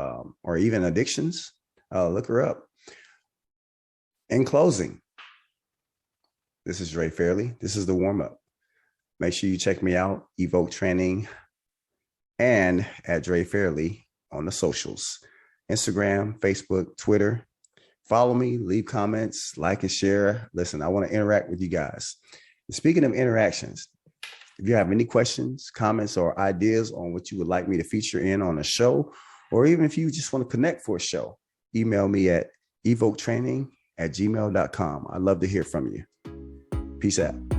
A: or even addictions. Look her up. In closing, this is Undrae Fairley. This is the warm up. Make sure you check me out, Evoke Training, and at Undrae Fairley on the socials, Instagram, Facebook, Twitter. Follow me, leave comments, like and share. Listen, I want to interact with you guys. And speaking of interactions, if you have any questions, comments, or ideas on what you would like me to feature in on a show, or even if you just want to connect for a show, email me at evoketraining@gmail.com. I'd love to hear from you. Peace out.